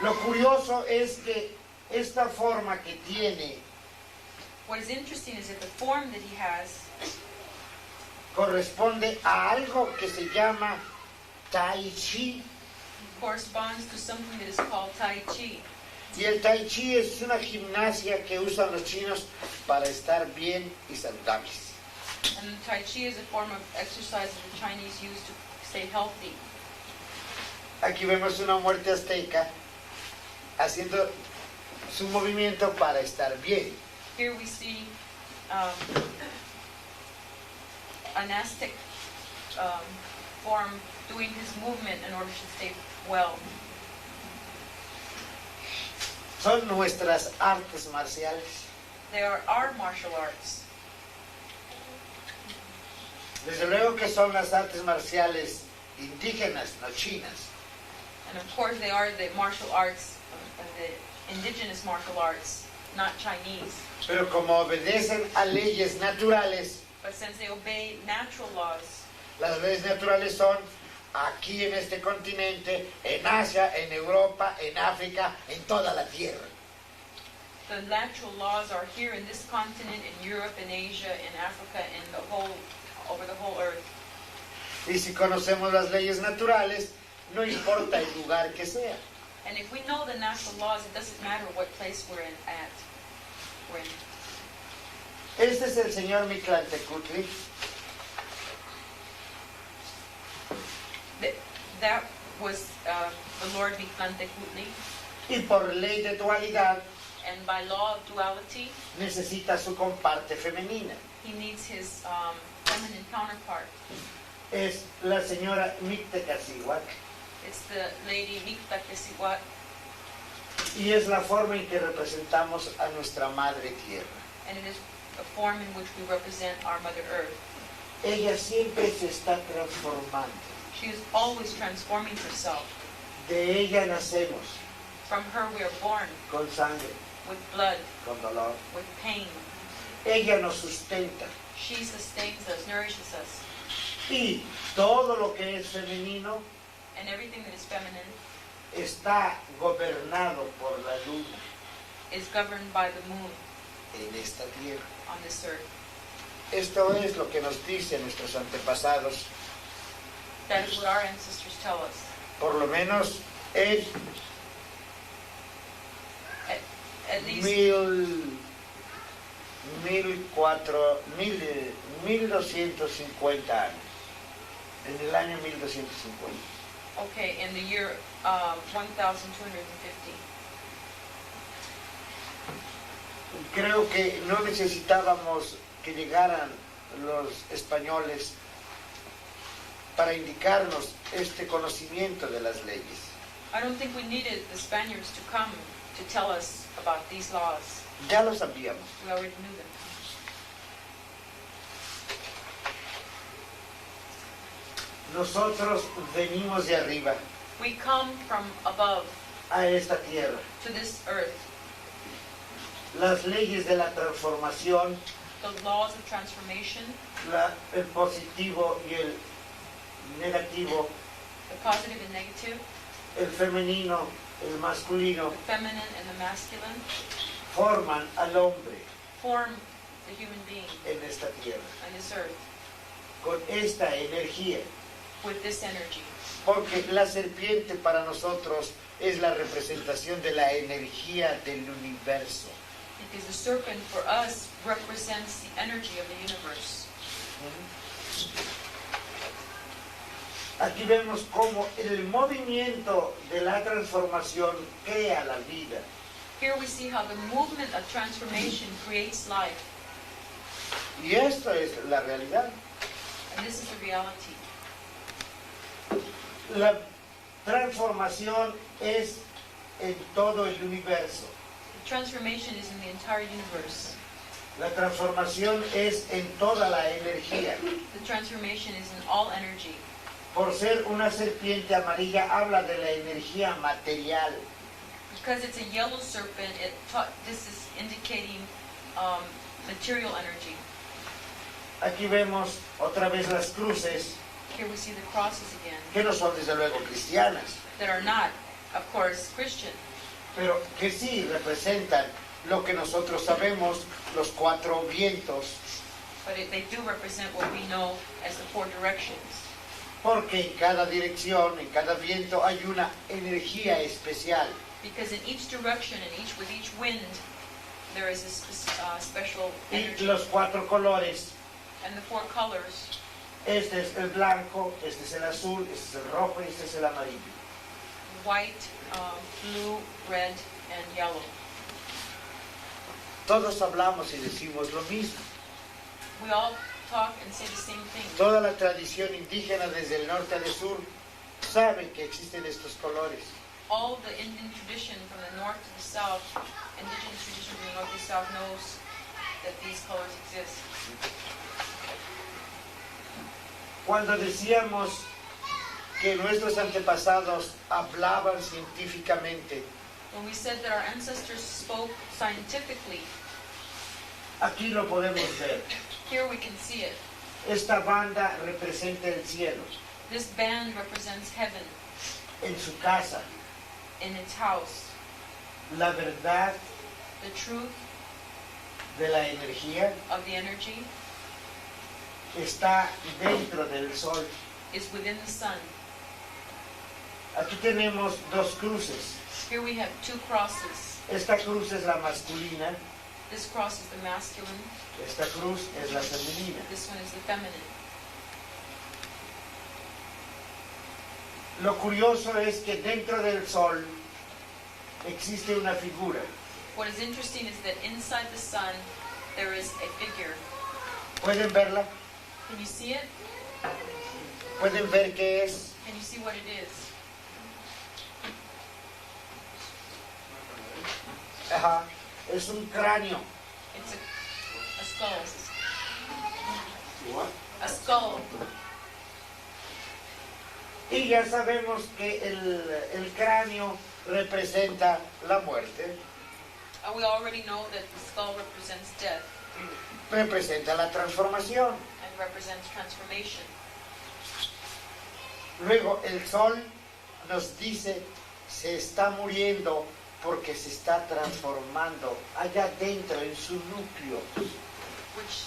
Lo curioso es que esta forma que tiene What is interesting is that the form that he has corresponde a algo que se llama Tai Chi. corresponds to something that is called Tai Chi. Y el Tai Chi es una gimnasia que usan los chinos para estar bien y saludables. And Tai Chi is a form of exercise that the Chinese use to stay healthy. Aquí vemos una muerte azteca haciendo su movimiento para estar bien. Here we see an Aztec form doing his movement in order to stay well. Son nuestras artes marciales. They are our martial arts. Desde luego que son las artes marciales indígenas, no chinas. And of course they are the martial arts, the indigenous martial arts, not Chinese. Pero como obedecen a leyes naturales, But since they obey natural laws, las leyes naturales son aquí en este continente, en Asia, en Europa, en África, en toda la tierra. the natural laws are here in this continent, in Europe, in Asia, in Africa, in the whole, over the whole earth. Y si conocemos las leyes naturales, no importa el lugar que sea. And if we know the natural laws, it doesn't matter what place we're in. Este es el señor Mictlantecutli. That was the Lord Mictlantecutli, Y por ley de dualidad and by law of duality, necesita su comparte femenina. he needs his feminine counterpart. Es la señora Mictecacihuac. It's the lady Mictlaquecihuat, Y es la forma en que representamos a nuestra madre tierra. and it is a form in which we represent our Mother Earth. Ella siempre se está transformando. She is always transforming herself. De ella nacemos From her we are born con sangre, with blood, con dolor. with pain. Ella nos sustenta. She sustains us, nourishes us, Y todo lo que es femenino and everything that is feminine está gobernado por la luna is governed by the moon en esta tierra. on this earth. Esto es lo que nos dicen nuestros antepasados, That is what our ancestors tell us. por lo menos en At least 1250 años. En el año 1250. okay, in the year 1250. Creo que no necesitábamos que llegaran los españoles para indicarnos este conocimiento de las leyes. I don't think we needed the Spaniards to come to tell us about these laws. Ya lo sabíamos. We already knew them. Nosotros venimos de arriba We come from above a esta tierra. to this earth. Las leyes de la transformación, The laws of transformation, el positivo y el negativo, the positive and negative, el femenino, el masculino, the feminine and the masculine, forman al hombre form the human being en esta tierra, on this earth con esta energía. with this energy. Porque la serpiente para nosotros es la representación de la energía del universo. Because the serpent for us represents the energy of the universe. Aquí vemos cómo el movimiento de la transformación crea la vida. Here we see how the movement of transformation creates life. Y esto es la realidad. And this is the reality. La transformación es en todo el universo. The transformation is in the entire universe. La transformación es en toda la energía. The transformation is in all energy. Por ser una serpiente amarilla habla de la energía material. Because it's a yellow serpent, this is indicating material energy. Aquí vemos otra vez las cruces, Here we see the crosses again, que no son desde luego cristianas, that are not, of course, Christian, pero que sí representan lo que nosotros sabemos, los cuatro vientos, but they do represent what we know as the four directions. porque en cada dirección, en cada viento hay una energía especial. Because in each direction and with each wind, there is a special Y energy. los cuatro colores, And the four colors, este es el blanco, este es el azul, este es el rojo y este es el amarillo. white, blue, red, and yellow. Todos hablamos y decimos lo mismo. We all talk and say the same thing. Toda la tradición indígena desde el norte al sur sabe que existen estos colores. All the Indian tradition from the north to the south, indigenous tradition from the north to the south knows that these colors exist. Cuando decíamos que nuestros antepasados hablaban científicamente, When we said that our ancestors spoke scientifically, aquí lo podemos ver. here we can see it. Esta banda representa el cielo. This band represents heaven En su casa, in its house. la verdad The truth de la energía of the energy está dentro del sol. is within the sun. Aquí tenemos dos cruces. Here we have two crosses. Esta cruz es la masculina, This cross is the masculine, esta cruz es la femenina. this one is the feminine. Lo curioso es que dentro del sol existe una figura. What is interesting is that inside the sun there is a figure. ¿Pueden verla? Can you see it? ¿Pueden ver qué es? Can you see what it is? Ajá. Es un cráneo. It's a skull. A skull. Y ya sabemos que el cráneo representa la muerte, We already know that the skull represents death representa la transformación. and represents transformation. Luego el sol nos dice se está muriendo porque se está transformando allá dentro en su núcleo. Which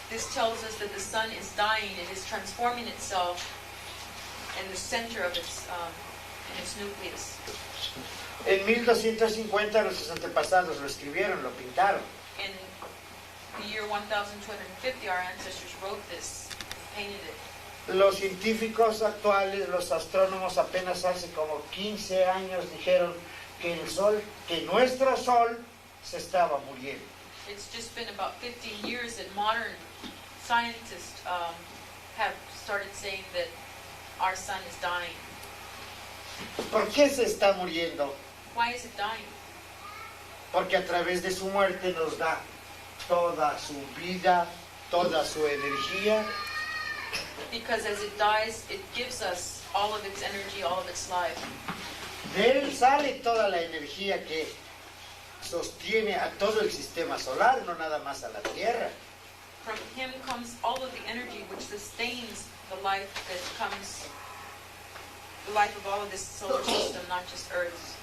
this tells us that the sun is dying, it is transforming itself in the center of its nucleus. En 1250 nuestros antepasados lo escribieron, lo pintaron. In the year 1250, our ancestors wrote this, painted it. Los científicos actuales, los astrónomos apenas hace como 15 años dijeron que el sol, que nuestro sol se estaba muriendo. It's just been about 15 years that modern scientists have started saying that our sun is dying. ¿Por qué se está muriendo? Why is it dying? Porque a través de su muerte nos da toda su vida, toda su energía Because as it dies, it gives us all of its energy, all of its life. De él sale toda la energía que sostiene a todo el sistema solar, no nada más a la Tierra. From him comes all of the energy which sustains the life that comes, the life of all of this solar system, not just Earth's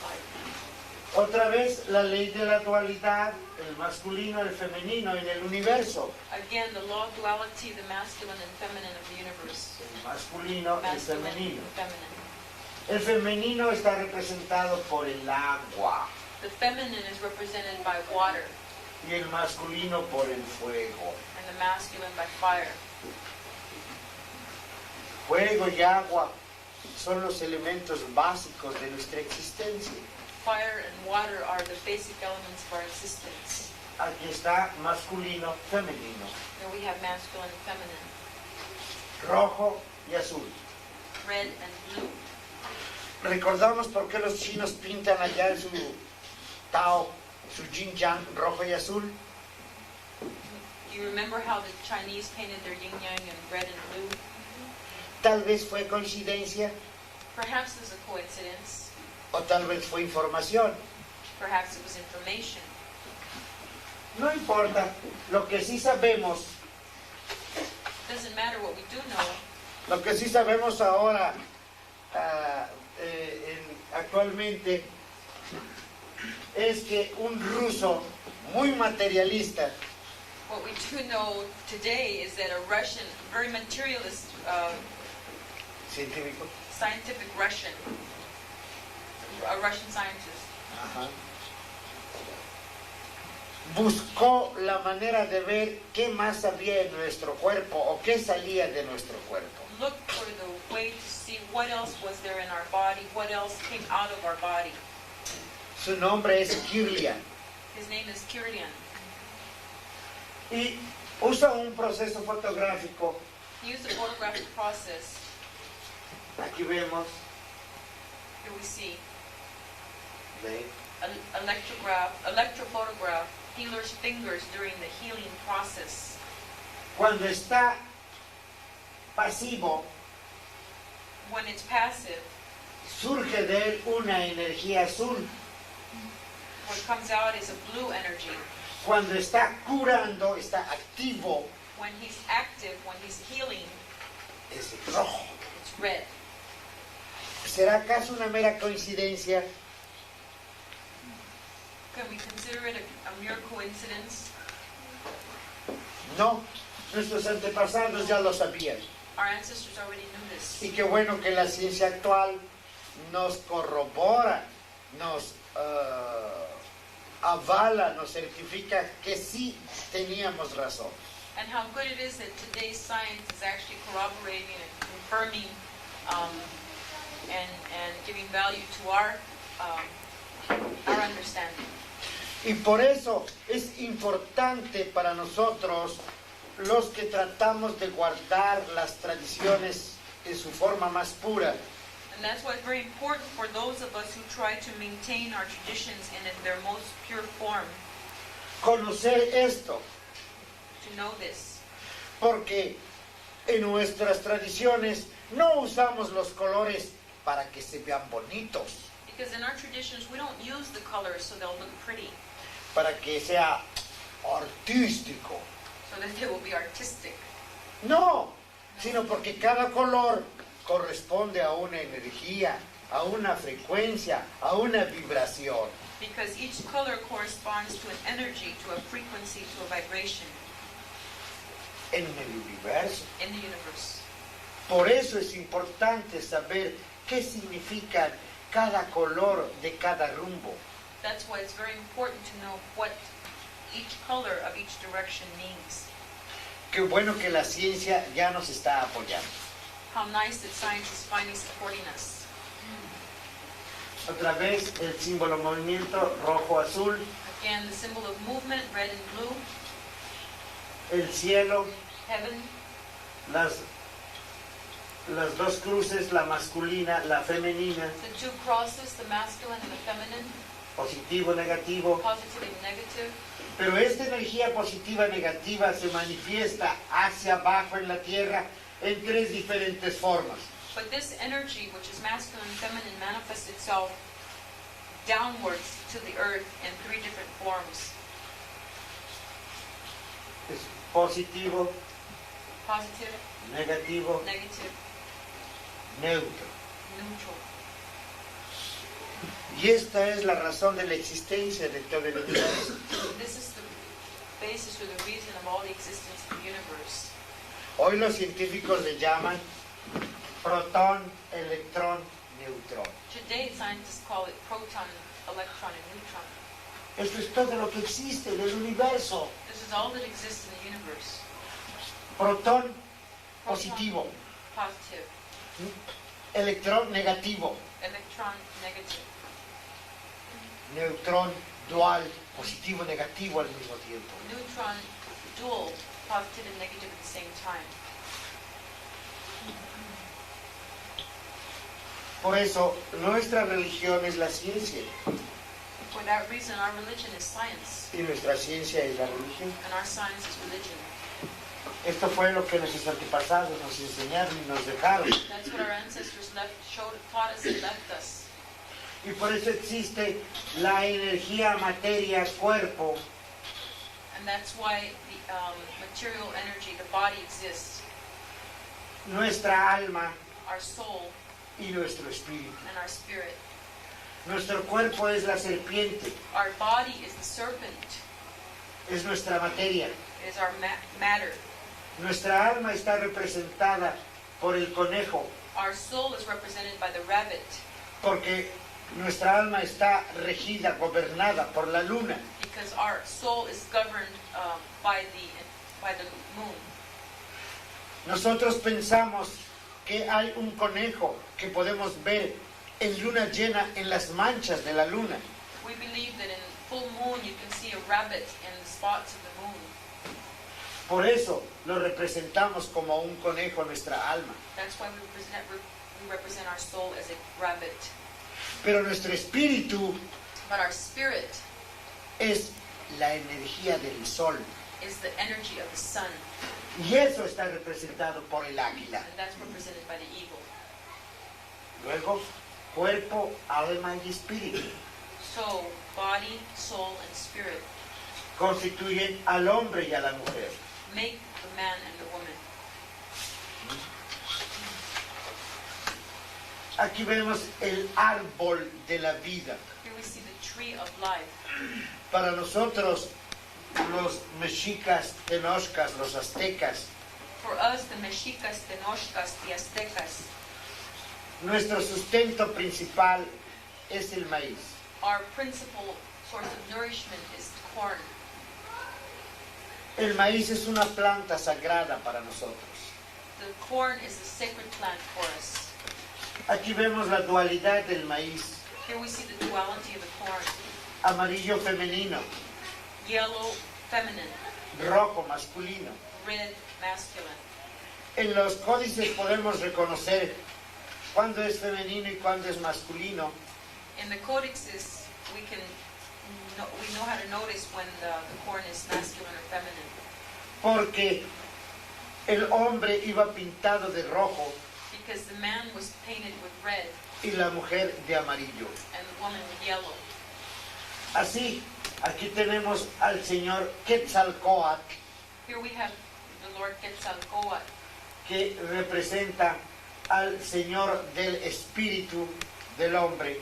life. Otra vez la ley de la dualidad, el masculino, el femenino en el universo. Again, the law of duality, the masculine and feminine of the universe. El masculino, el Masculine femenino. and feminine. El femenino está representado por el agua The feminine is represented by water y el masculino por el fuego. and the masculine by fire. Fuego y agua son los elementos básicos de nuestra existencia. Fire and water are the basic elements of our existence. Aquí está masculino, femenino, There we have masculine and feminine, rojo y azul. red and blue. Recordamos por qué los chinos pintan allá en su Tao, su yin yang, rojo y azul. Do you remember how the Chinese painted their yin yang in red and blue? Tal vez fue coincidencia Perhaps there's a coincidence. o tal vez fue información. Perhaps it was information. No importa. Lo que sí sabemos, Doesn't matter what we do know. lo que sí sabemos ahora, actualmente, es que un ruso muy materialista What we do know today is that a Russian, very materialist, científico, scientific Russian, a Russian scientist, ajá, buscó la manera de ver qué más había en nuestro cuerpo o qué salía de nuestro cuerpo. looked for the way to see what else was there in our body, what else came out of our body. Su nombre es Kirlian His name is Kirlian. y usa un proceso fotográfico. He used a photographic process. Aquí vemos, Here we see ¿ve? an electrophotograph healer's fingers during the healing process. Cuando está pasivo, When it's passive, surge de él una energía azul. what comes out is a blue energy. Cuando está curando, está activo, When he's active, when he's healing, es rojo. it's red. ¿Será acaso una mera coincidencia? Can we consider it a mere coincidence? No, nuestros antepasados ya lo sabían. Our ancestors already knew this. Y qué bueno que la ciencia actual nos corrobora, nos avala, nos certifica que sí teníamos razón. And how good it is that today's science is actually corroborating and confirming and giving value to our understanding. Y por eso es importante para nosotros, los que tratamos de guardar las tradiciones en su forma más pura, And that's why it's very important for those of us who try to maintain our traditions in their most pure form conocer esto, to know this. porque en nuestras tradiciones no usamos los colores para que se vean bonitos, Because in our traditions, we don't use the colors so they'll look pretty, para que sea artístico. so that they will be artistic. No, sino porque cada color corresponde a una energía, a una frecuencia, a una vibración. Because each color corresponds to an energy, to a frequency, to a vibration En el universo. in the universe. Por eso es importante saber qué significa cada color de cada rumbo. That's why it's very important to know what each color of each direction means. Qué bueno que la ciencia ya nos está apoyando. How nice that science is finally supporting us. Otra vez el símbolo movimiento rojo-azul, Again, the symbol of movement, red and blue, el cielo, heaven, las dos cruces, la masculina, la femenina, the two crosses, the masculine and the feminine, positivo, negativo. positive and negative. Pero esta energía positiva negativa se manifiesta hacia abajo en la tierra en tres diferentes formas. But this energy, which is masculine and feminine, manifests itself downwards to the earth in three different forms. Es positivo, Positive, negativo, negative, neutro. neutral. Y esta es la razón de la existencia de todo el universo. This is the basis or the reason of all the existence of the universe. Hoy los científicos le llaman protón, electrón, neutrón. Today, scientists call it proton, electron, and neutron. Esto es todo lo que existe en el universo. This is all that exists in the universe. Protón, Proton, positivo. positive. Electrón, negativo. Electron, negative. Neutrón, dual, positivo, negativo al mismo tiempo. Neutron, dual, positive and negative at the same time. Por eso, nuestra religión es la ciencia. For that reason, our religion is science, Y nuestra ciencia es la religión. and our science is religion. Esto fue lo que nuestros antepasados nos enseñaron y nos dejaron. That's what our ancestors taught us and left us. Y por eso existe la energía, materia, cuerpo, And that's why the material energy, the body exists, nuestra alma our soul y nuestro espíritu. and our spirit. Nuestro cuerpo es la serpiente, Our body is the serpent, es nuestra materia. it is our matter. Nuestra alma está representada por el conejo, Our soul is represented by the rabbit, porque nuestra alma está regida, gobernada por la luna. because our soul is governed by the moon. Nosotros pensamos que hay un conejo que podemos ver en luna llena en las manchas de la luna. We believe that in full moon you can see a rabbit in the spots of the moon. Por eso lo representamos como un conejo en nuestra alma. That's why we represent our soul as a rabbit. Pero nuestro espíritu But our spirit es la energía del sol. is the energy of the sun, Y eso está representado por el águila. and that's represented by the eagle. Luego, cuerpo, alma y espíritu So, body, soul, and spirit constituyen al hombre y a la mujer. make the man and the woman. Aquí vemos el árbol de la vida. Here we see the tree of life. Para nosotros, los mexicas, tenochcas, los aztecas, For us, the Mexicas, Tenochcas, the Aztecas, nuestro sustento principal es el maíz. our principal source of nourishment is corn. El maíz es una planta sagrada para nosotros. The corn is a sacred plant for us. Aquí vemos la dualidad del maíz, Here we see the duality of the corn. amarillo femenino, Yellow, feminine. rojo masculino. Red, masculine. En los códices podemos reconocer cuándo es femenino y cuándo es masculino, In the codexes, we know how to notice when the corn is masculine or feminine. porque el hombre iba pintado de rojo Because the man was painted with red y la mujer de amarillo. and the woman with yellow. Así, aquí tenemos al señor Quetzalcóatl, Here we have the Lord Quetzalcoatl, que representa al señor del espíritu del hombre,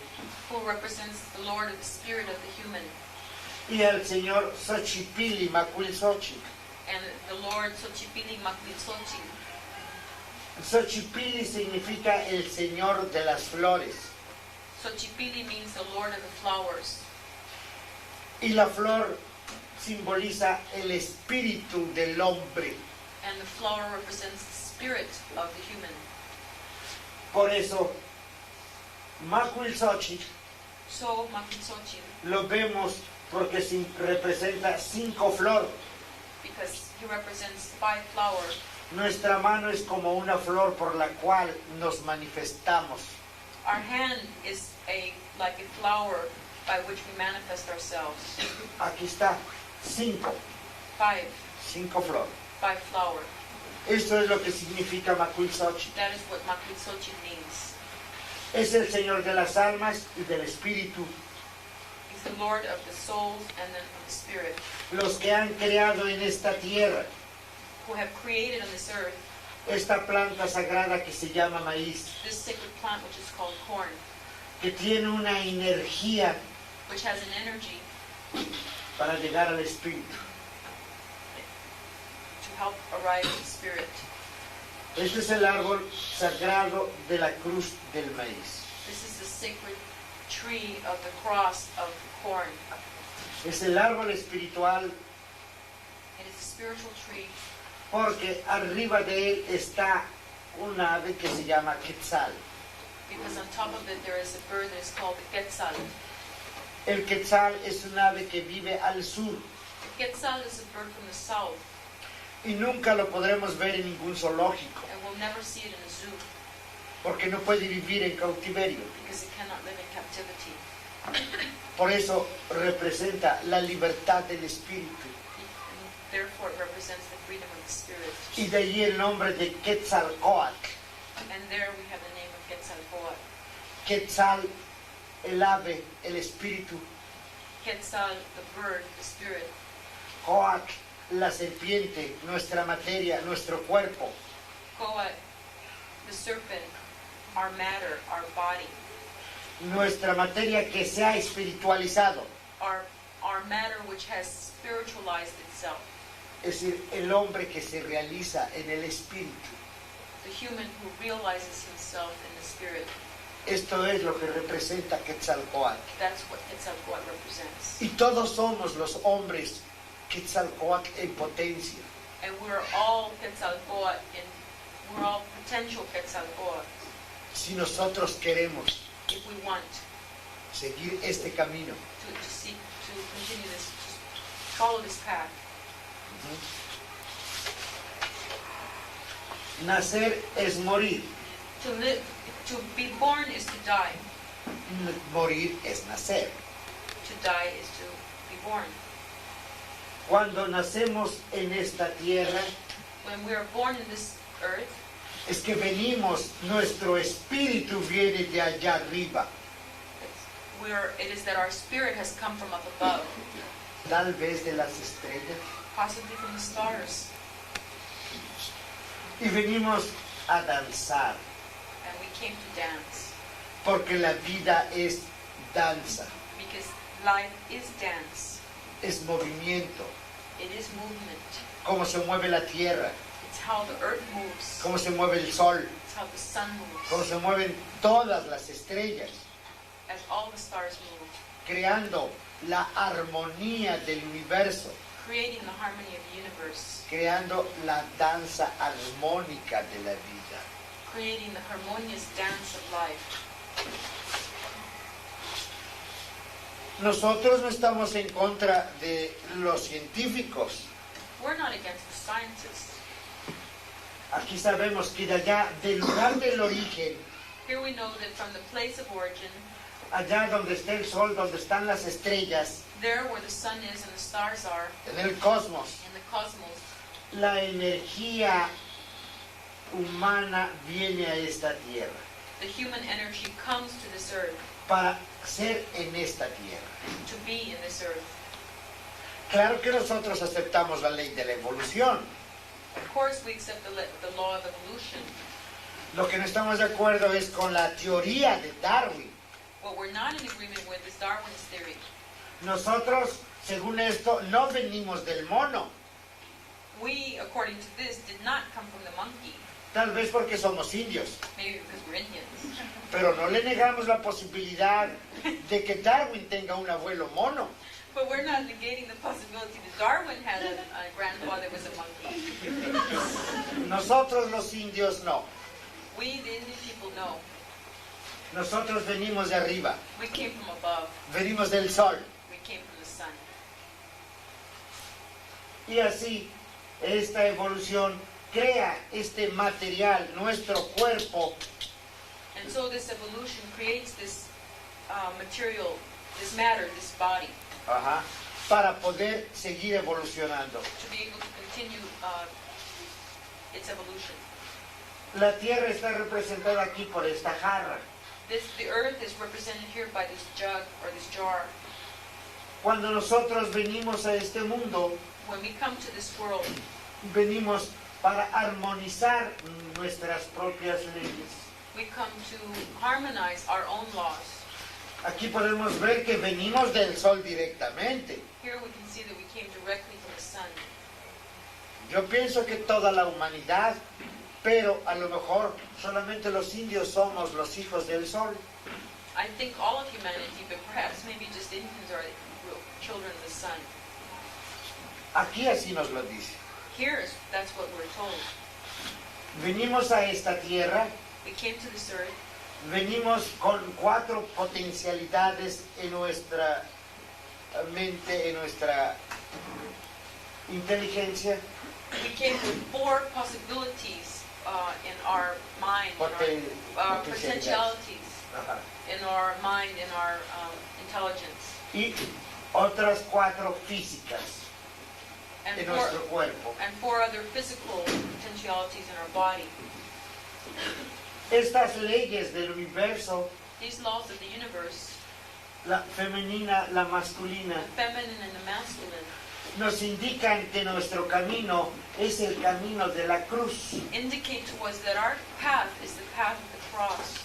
who represents the Lord of the spirit of the human, y al señor Xochipilli Macuilxochitl. and the Lord Xochipilli Macuilxochitl. Xochipilli significa el señor de las flores, Xochipilli means the Lord of the flowers, y la flor simboliza el espíritu del hombre. and the flower represents the spirit of the human. Por eso, Macuilxochitl So, Macuilxochitl, lo vemos porque representa 5 flores. because he represents 5 flowers. Nuestra mano es como una flor por la cual nos manifestamos. Our hand is like a flower by which we manifest ourselves. Aquí está, 5 flores. 5 flowers. Esto es lo que significa Macuilxochitl. That is what Macuilxochitl means. Es el Señor de las almas y del espíritu, He's the Lord of the souls and then of the spirit, los que han creado en esta tierra who have created on this earth esta planta sagrada que se llama maíz, this sacred plant which is called corn, que tiene una energía which has an energy para llegar al espíritu. to help arrive at the spirit. Este es el árbol sagrado de la cruz del maíz. This is the sacred tree of the cross of corn. Es el árbol espiritual It is a spiritual tree porque arriba de él está un ave que se llama quetzal. because on top of it there is a bird that is called the quetzal. El quetzal es un ave que vive al sur The quetzal is a bird from the south, y nunca lo podremos ver en ningún zoológico and we'll never see it in a zoo porque no puede vivir en cautiverio. because it cannot live in captivity. Por eso representa la libertad del espíritu. And therefore it represents the freedom of the spirit. Y de allí el nombre de Quetzalcóatl. And there we have the name of Quetzalcoatl. Quetzal, el ave, el espíritu. Quetzal, the bird, the spirit. Coatl, la serpiente, nuestra materia, nuestro cuerpo. Coat, the serpent, our matter, our body. Nuestra materia que se ha espiritualizado. Our matter which has spiritualized itself. Es decir, el hombre que se realiza en el espíritu. The human who realizes himself in the spirit. Esto es lo que representa Quetzalcóatl. That's what Quetzalcoatl represents. Y todos somos los hombres Quetzalcóatl en potencia. And we're all Quetzalcoatl, and we're all potential Quetzalcoatl. Si nosotros queremos If we want seguir este camino, to seek to continue this, to follow this path. nacer es morir, To live, to be born is to die. morir es nacer. To die is to be born. Cuando nacemos en esta tierra, When we are born in this earth, es que venimos, nuestro espíritu viene de allá arriba, it is that our spirit has come from up above, tal vez de las estrellas, possibly from the stars, y venimos a danzar, and we came to dance, porque la vida es danza, because life is dance. es movimiento, It is movement. cómo se mueve la tierra, It's how the earth moves. cómo se mueve el sol, It's how the sun cómo moves. se mueven todas las estrellas, As all the stars move, creando la armonía del universo, creating the harmony of the universe, creando la danza armónica de la vida. creating the harmonious dance of life. Nosotros no estamos en contra de los científicos. We're not against the scientists. Aquí sabemos que de allá, del lugar del origen, Here we know that from the place of origin, allá donde está el sol, donde están las estrellas, there where the sun is and the stars are, en el cosmos, in the cosmos, la energía humana viene a esta tierra the human energy comes to this earth, para ser en esta tierra. to be in this earth. Claro que nosotros aceptamos la ley de la evolución. Of course, we accept the law of evolution. Lo que no estamos de acuerdo es con la teoría de Darwin. What we're not in agreement with is Darwin's theory. Nosotros, según esto, no venimos del mono. We, according to this, did not come from the monkey, Tal vez porque somos indios, maybe because we're Indians. pero no le negamos la posibilidad de que Darwin tenga un abuelo mono. But we're not negating the possibility that Darwin had a grandfather who was a monkey. Nosotros los indios no. We, the Indian people, know. Nosotros venimos de arriba, We came from above. venimos del sol. We came from the sun. Y así, esta evolución crea este material, nuestro cuerpo, And so this evolution creates this material this matter, this body, Ajá. Para poder seguir evolucionando. to be able to continue its evolution. La tierra está representada aquí por esta jarra. The earth is represented here by this jug or this jar. Cuando nosotros venimos a este mundo, When we come to this world, venimos para armonizar nuestras propias leyes. we come to harmonize our own laws. Aquí podemos ver que venimos del sol directamente. Here we can see that we came directly from the sun. Yo pienso que toda la humanidad, pero a lo mejor solamente los indios somos los hijos del sol. I think all of humanity, but perhaps maybe just Indians are real children of the sun. Aquí así nos lo dice. That's what we're told. Venimos a esta tierra, We came to this earth, venimos con 4 potencialidades en nuestra mente, en nuestra inteligencia, we came with 4 possibilities in our mind, in our potentialities, Ajá. in our mind, in our intelligence, Y otras 4 físicas and en 4, nuestro cuerpo. and 4 other physical potentialities in our body. Estas leyes del universo, These laws of the universe, la femenina, la masculina, the feminine and the masculine, nos indican que nuestro camino es el camino de la cruz. indicate to us that our path is the path of the cross.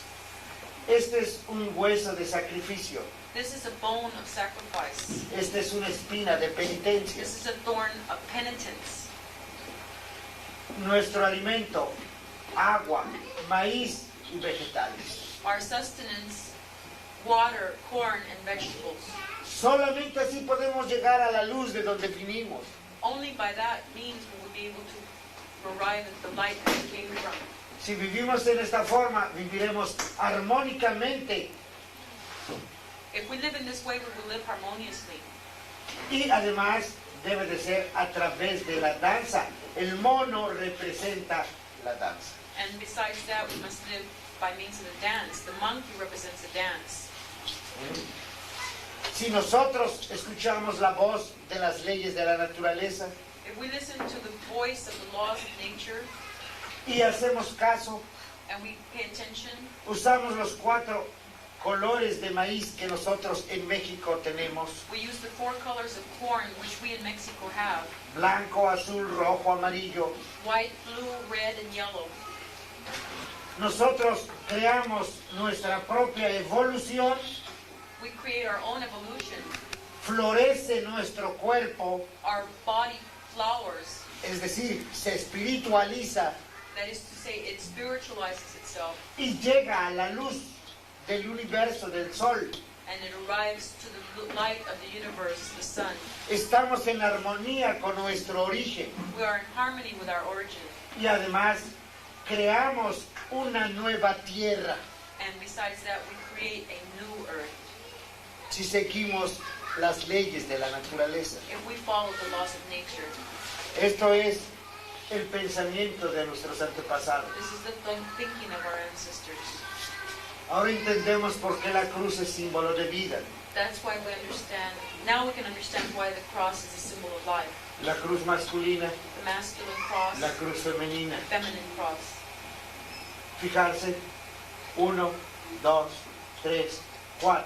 Este es un hueso de sacrificio. This is a bone of sacrifice. Esta es una espina de penitencia. This is a thorn of penitence. Nuestro alimento, agua, maíz y vegetales. Our sustenance, water, corn, and vegetables. Solamente así podemos llegar a la luz de donde vinimos. Only by that means we will be able to arrive at the light that we came from. Si vivimos en esta forma, viviremos armónicamente If we live in this way, we will live harmoniously. y además debe de ser a través de la danza. El mono representa la danza. And besides that, we must live by means of the dance. The monkey represents the dance. Si nosotros escuchamos la voz de las leyes de la naturaleza If we listen to the voice of the laws of nature y hacemos caso, and we pay attention, usamos los 4 colores de maíz que nosotros en México tenemos, we use the 4 colors of corn which we in Mexico have: blanco, azul, rojo, amarillo. white, blue, red, and yellow. Nosotros creamos nuestra propia evolución, We create our own evolution. florece nuestro cuerpo, Our body flowers. es decir, se espiritualiza That is to say, it spiritualizes itself y llega a la luz del universo, del sol. and it arrives to the light of the universe, the sun. Estamos en armonía con nuestro origen We are in harmony with our origin. y además creamos una nueva tierra And besides that, we create a new earth si seguimos las leyes de la naturaleza. if we follow the laws of nature. Esto es el pensamiento de nuestros antepasados. This is the thinking of our ancestors. Ahora entendemos por qué la cruz es símbolo de vida. That's why we understand, now we can understand why the cross is a symbol of life. La cruz masculina, The masculine cross, la cruz femenina. the feminine cross. Fijarse, 1, 2, 3, 4,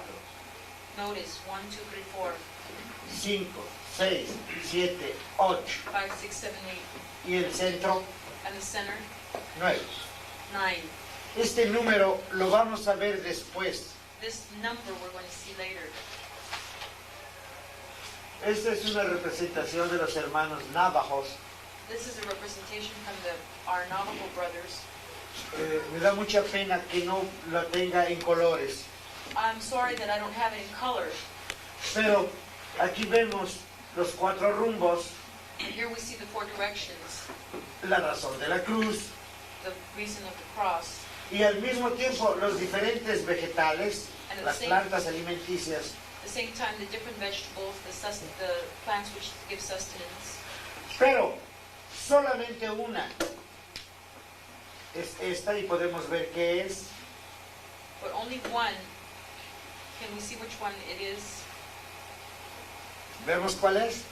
Notice 1, 2, 3, 4, 5, 6, 7, 8 5, 6, 7, 8, y el centro, and the center, 9. 9. Este número lo vamos a ver después. This number we're going to see later. Esta es una representación de los hermanos navajos. This is a representation from our Navajo brothers. Me da mucha pena que no la tenga en colores. I'm sorry that I don't have it in color. Pero aquí vemos los 4 rumbos, And here we see the 4 directions, la razón de la cruz the reason of the cross, y al mismo tiempo los diferentes vegetales, and at las the plantas alimenticias. same time the different vegetables, the plants which give sustenance. Pero solamente una es esta y podemos ver qué es. But only one Can we see which one it is? ¿Vemos cuál es?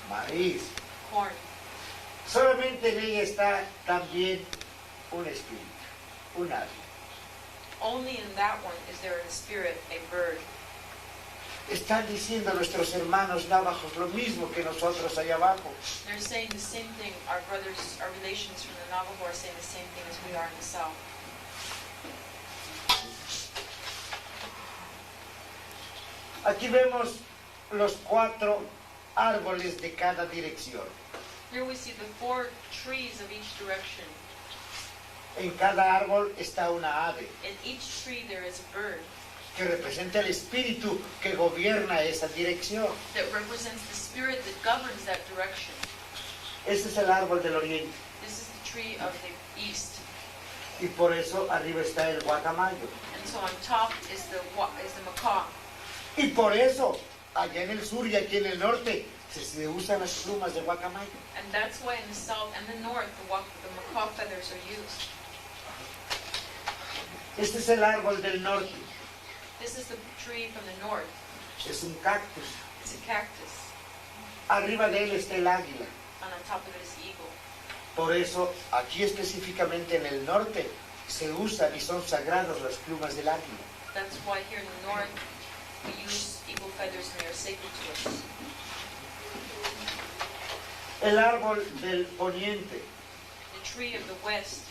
Maíz. Corn. Solamente en ella está también un espíritu, un ave. Only in that one is there a spirit, a bird. Están diciendo nuestros hermanos navajos lo mismo que nosotros allá abajo. They're saying the same thing. Our brothers, our relations from the Navajo are saying the same thing as we are in the south. Aquí vemos los 4 árboles de cada dirección. Here we see the 4 trees of each direction. En cada árbol está una ave In each tree there is a bird que representa el espíritu que gobierna esa dirección. that represents the spirit that governs that direction. Ese es el árbol del oriente This is the tree of the east. y por eso arriba está el guacamayo. And so on top is the macaw. Y por eso allá en el sur y aquí en el norte se usan las plumas de guacamayo. And that's why in the south and the north the macaw feathers are used. Este es el árbol del norte. This is the tree from the north. Es un cactus. It's a cactus. Arriba de él está el águila. And on top of it is the eagle. Por eso aquí específicamente en el norte se usan y son sagrados las plumas del águila. That's why here in the north we use eagle feathers and they are sacred to us. El árbol del poniente. The tree of the west.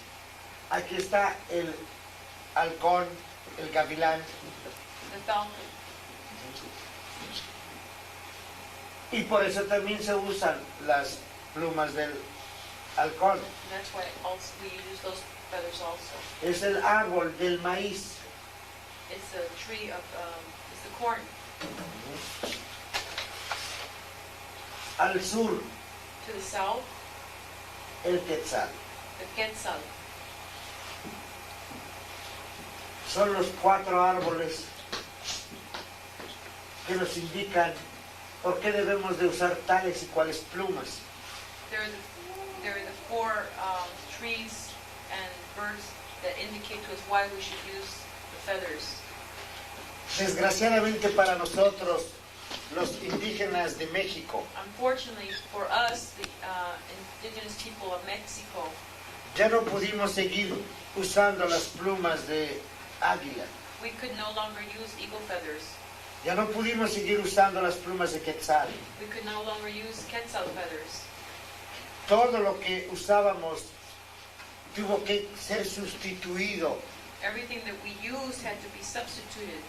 Aquí está el halcón, el gavilán. The falcon. Y por eso también se usan las plumas del halcón. And that's why also we use those feathers also. Es el árbol del maíz. It's the tree of, it's the corn. Al sur, To the south, el quetzal. the quetzal. Son los 4 árboles que nos indican por qué debemos de usar tales y cuales plumas. They're the 4 trees and birds that indicate to us why we should use the feathers. Desgraciadamente para nosotros, los indígenas de México, Unfortunately for us, the indigenous people of Mexico, ya no pudimos seguir usando las plumas de águila. we could no longer use eagle feathers. Ya no pudimos seguir usando las plumas de quetzal. We could no longer use quetzal feathers. Todo lo que usábamos tuvo que ser sustituido Everything that we used had to be substituted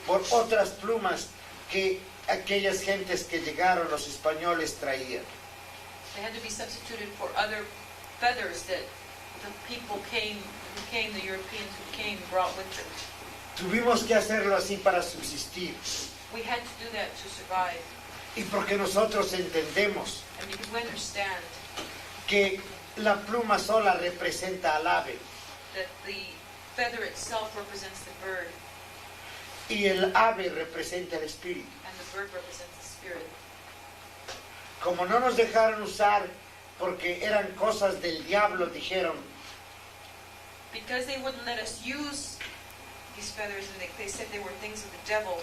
por otras plumas que aquellas gentes que llegaron, los españoles, traían. They had to be substituted for other feathers that the people the Europeans who came, brought with them. Tuvimos que hacerlo así para subsistir. We had to do that to survive. Y porque nosotros entendemos And because we understand que la pluma sola representa al ave that the feather itself represents the bird y el ave representa el espíritu. and the bird represents the spirit. Como no nos dejaron usar porque eran cosas del diablo, dijeron, Because they wouldn't let us use these feathers and they said they were things of the devil,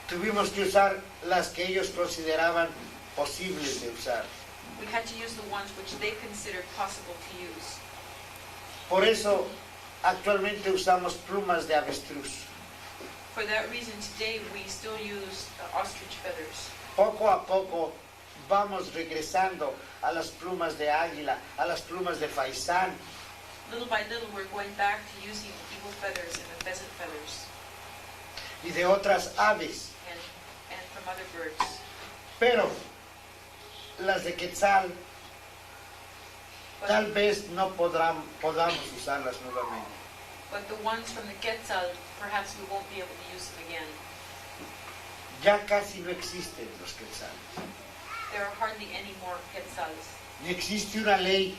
tuvimos que usar las que ellos consideraban posibles de usar. we had to use the ones which they considered possible to use. Por eso actualmente usamos plumas de avestruz. For that reason, today we still use ostrich feathers. Poco a poco vamos regresando a las plumas de águila, a las plumas de faisán, Little by little, we're going back to using eagle feathers and the pheasant feathers y de otras aves. and from other birds. Pero las de quetzal But, tal vez no podamos usarlas nuevamente. but the ones from the quetzal, perhaps we won't be able to use them again. Ya casi no existen los quetzales. There are hardly any more quetzals. Ni existe una ley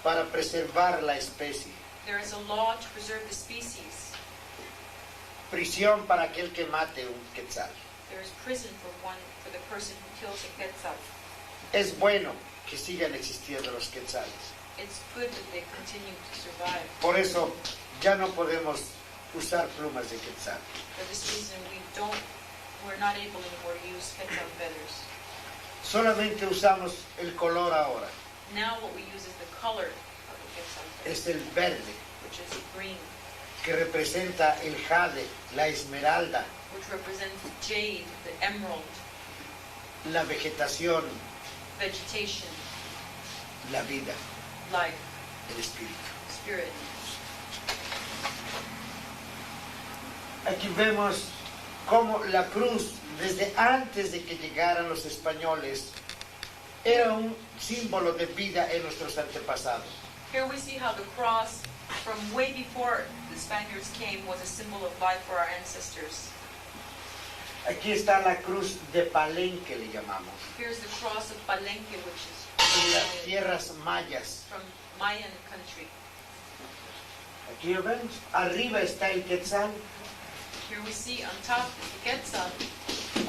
para preservar la especie. There is a law to preserve the species. Prisión para aquel que mate un quetzal. There is prison for the person who kills a quetzal. Es bueno que sigan existiendo los quetzales. It's good that they continue to survive. Por eso ya no podemos usar plumas de quetzal. For this reason, we're not able anymore to use quetzal feathers. Solamente usamos el color ahora. Now what we use is the color of the quetzal feathers, Es el verde, which is green, que representa el jade, la esmeralda, which represents jade, the emerald, la vegetación, vegetation, la vida, life, el espíritu. spirit. Aquí vemos cómo la cruz, desde antes de que llegaran los españoles, era un símbolo de vida en nuestros antepasados. Here we see how the cross, from way before the Spaniards came, was a symbol of life for our ancestors. Aquí está la cruz de Palenque, le llamamos, Here's the cross of Palenque, which en las is tierras mayas. from Mayan country. Aquí lo vemos. Arriba está el quetzal. Here we see on top is the Quetzal.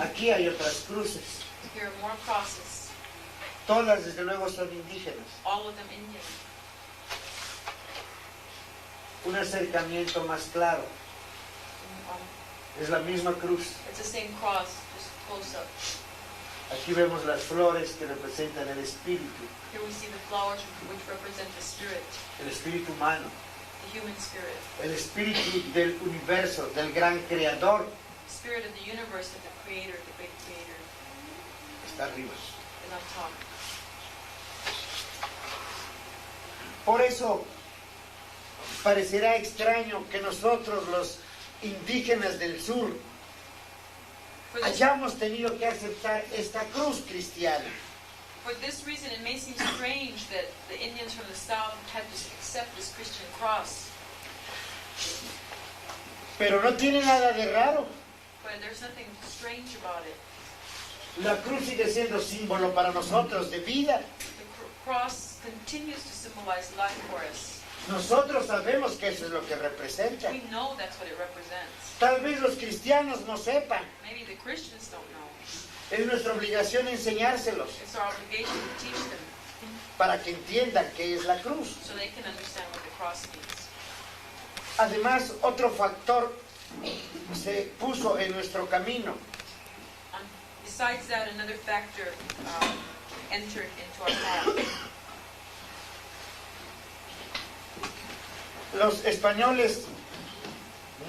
Aquí hay otras cruces. Here are more crosses, Todas, desde luego, son indígenas. all of them Indian. Un acercamiento más claro. Es la misma cruz. It's the same cross, just close up. Aquí vemos las flores que representan el espíritu Here we see the flowers which represent el espíritu humano, the human spirit, el espíritu del universo, del gran creador, the spirit of the universe, of the creator, the great creator, está arriba. is on top. Por eso parecerá extraño que nosotros, los indígenas del sur, For this, hayamos tenido que aceptar esta cruz cristiana. for this reason, it may seem strange that the Indians from the south had to accept this Christian cross. Pero no tiene nada de raro. But there's nothing strange about it. La cruz sigue siendo símbolo para nosotros de vida. The cross continues to symbolize life for us. Nosotros sabemos que eso es lo que representa. We know that's what it represents. Tal vez los cristianos no sepan. Maybe the Christians don't know. Es nuestra obligación enseñárselos It's our obligation to teach them para que entiendan qué es la cruz. so they can understand what the cross means. Además, otro factor se puso en nuestro camino. Besides that, another factor entered into our path. Los españoles,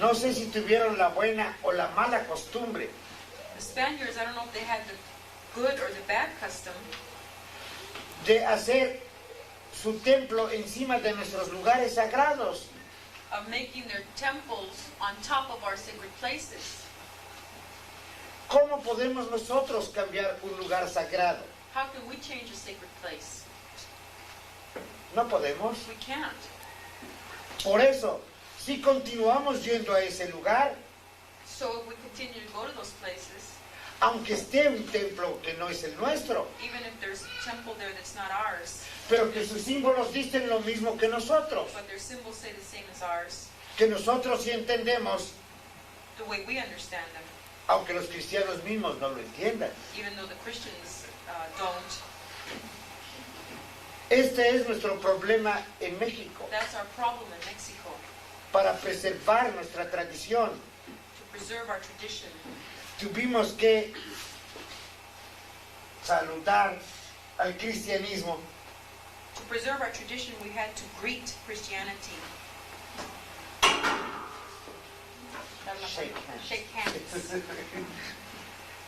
no sé si tuvieron la buena o la mala costumbre The Spaniards, I don't know if they had the good or the bad custom de hacer su templo encima de nuestros lugares sagrados. of making their temples on top of our sacred places. ¿Cómo podemos nosotros cambiar un lugar sagrado? How can we change a sacred place? No podemos. We can't. Por eso, si continuamos yendo a ese lugar, So if we continue to go to those places, aunque esté un templo que no es el nuestro, even if there's a temple there that's not ours, pero que sus símbolos dicen lo mismo que nosotros, but their symbols say the same as ours, que nosotros sí entendemos, the way we understand them, aunque los cristianos mismos no lo entiendan. even though the Christians don't. Este es nuestro problema en México, That's our problem in Mexico, para preservar nuestra tradición. to preserve our tradition. Tuvimos que saludar al cristianismo To preserve our tradition, we had to greet Christianity. Shake hands. Shake hands.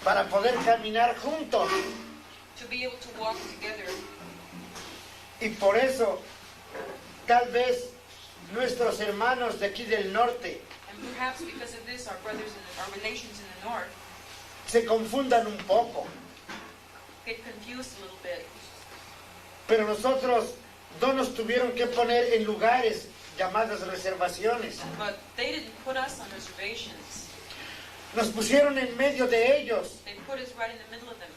para poder caminar juntos. To be able to walk together. Y por eso, tal vez nuestros hermanos de aquí del norte And perhaps because of this, our brothers and our relations in the north se confundan un poco. get confused a little bit. Pero nosotros no nos tuvieron que poner en lugares llamadas reservaciones. But they didn't put us on reservations. Nos pusieron en medio de ellos They put us right in the middle of them.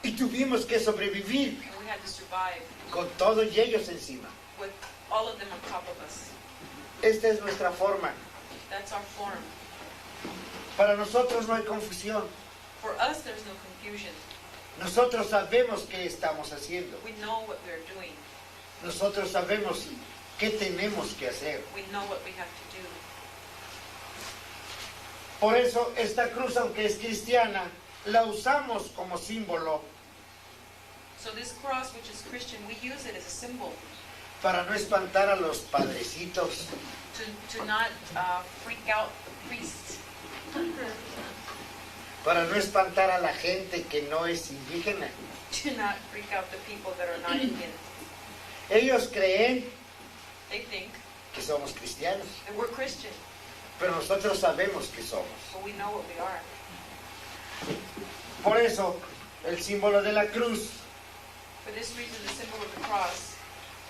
y tuvimos que sobrevivir And we had to survive con todo y ellos encima. with all of them on top of us. Esta es nuestra forma. That's our form. Para nosotros no hay confusión. For us, there's no confusion. Nosotros sabemos qué estamos haciendo. We know what we're doing. Nosotros sabemos qué tenemos que hacer. We know what we have to do. Por eso esta cruz, aunque es cristiana, la usamos como símbolo So this cross, which is Christian, we use it as a symbol para no espantar a los padrecitos, to not freak out the priests, para no espantar a la gente que no es indígena. to not freak out the people that are not Indian. Ellos creen They think que somos cristianos, that we're Christian, pero nosotros sabemos que somos. but we know what we are. Por eso, el símbolo de la cruz For this reason, the symbol of the cross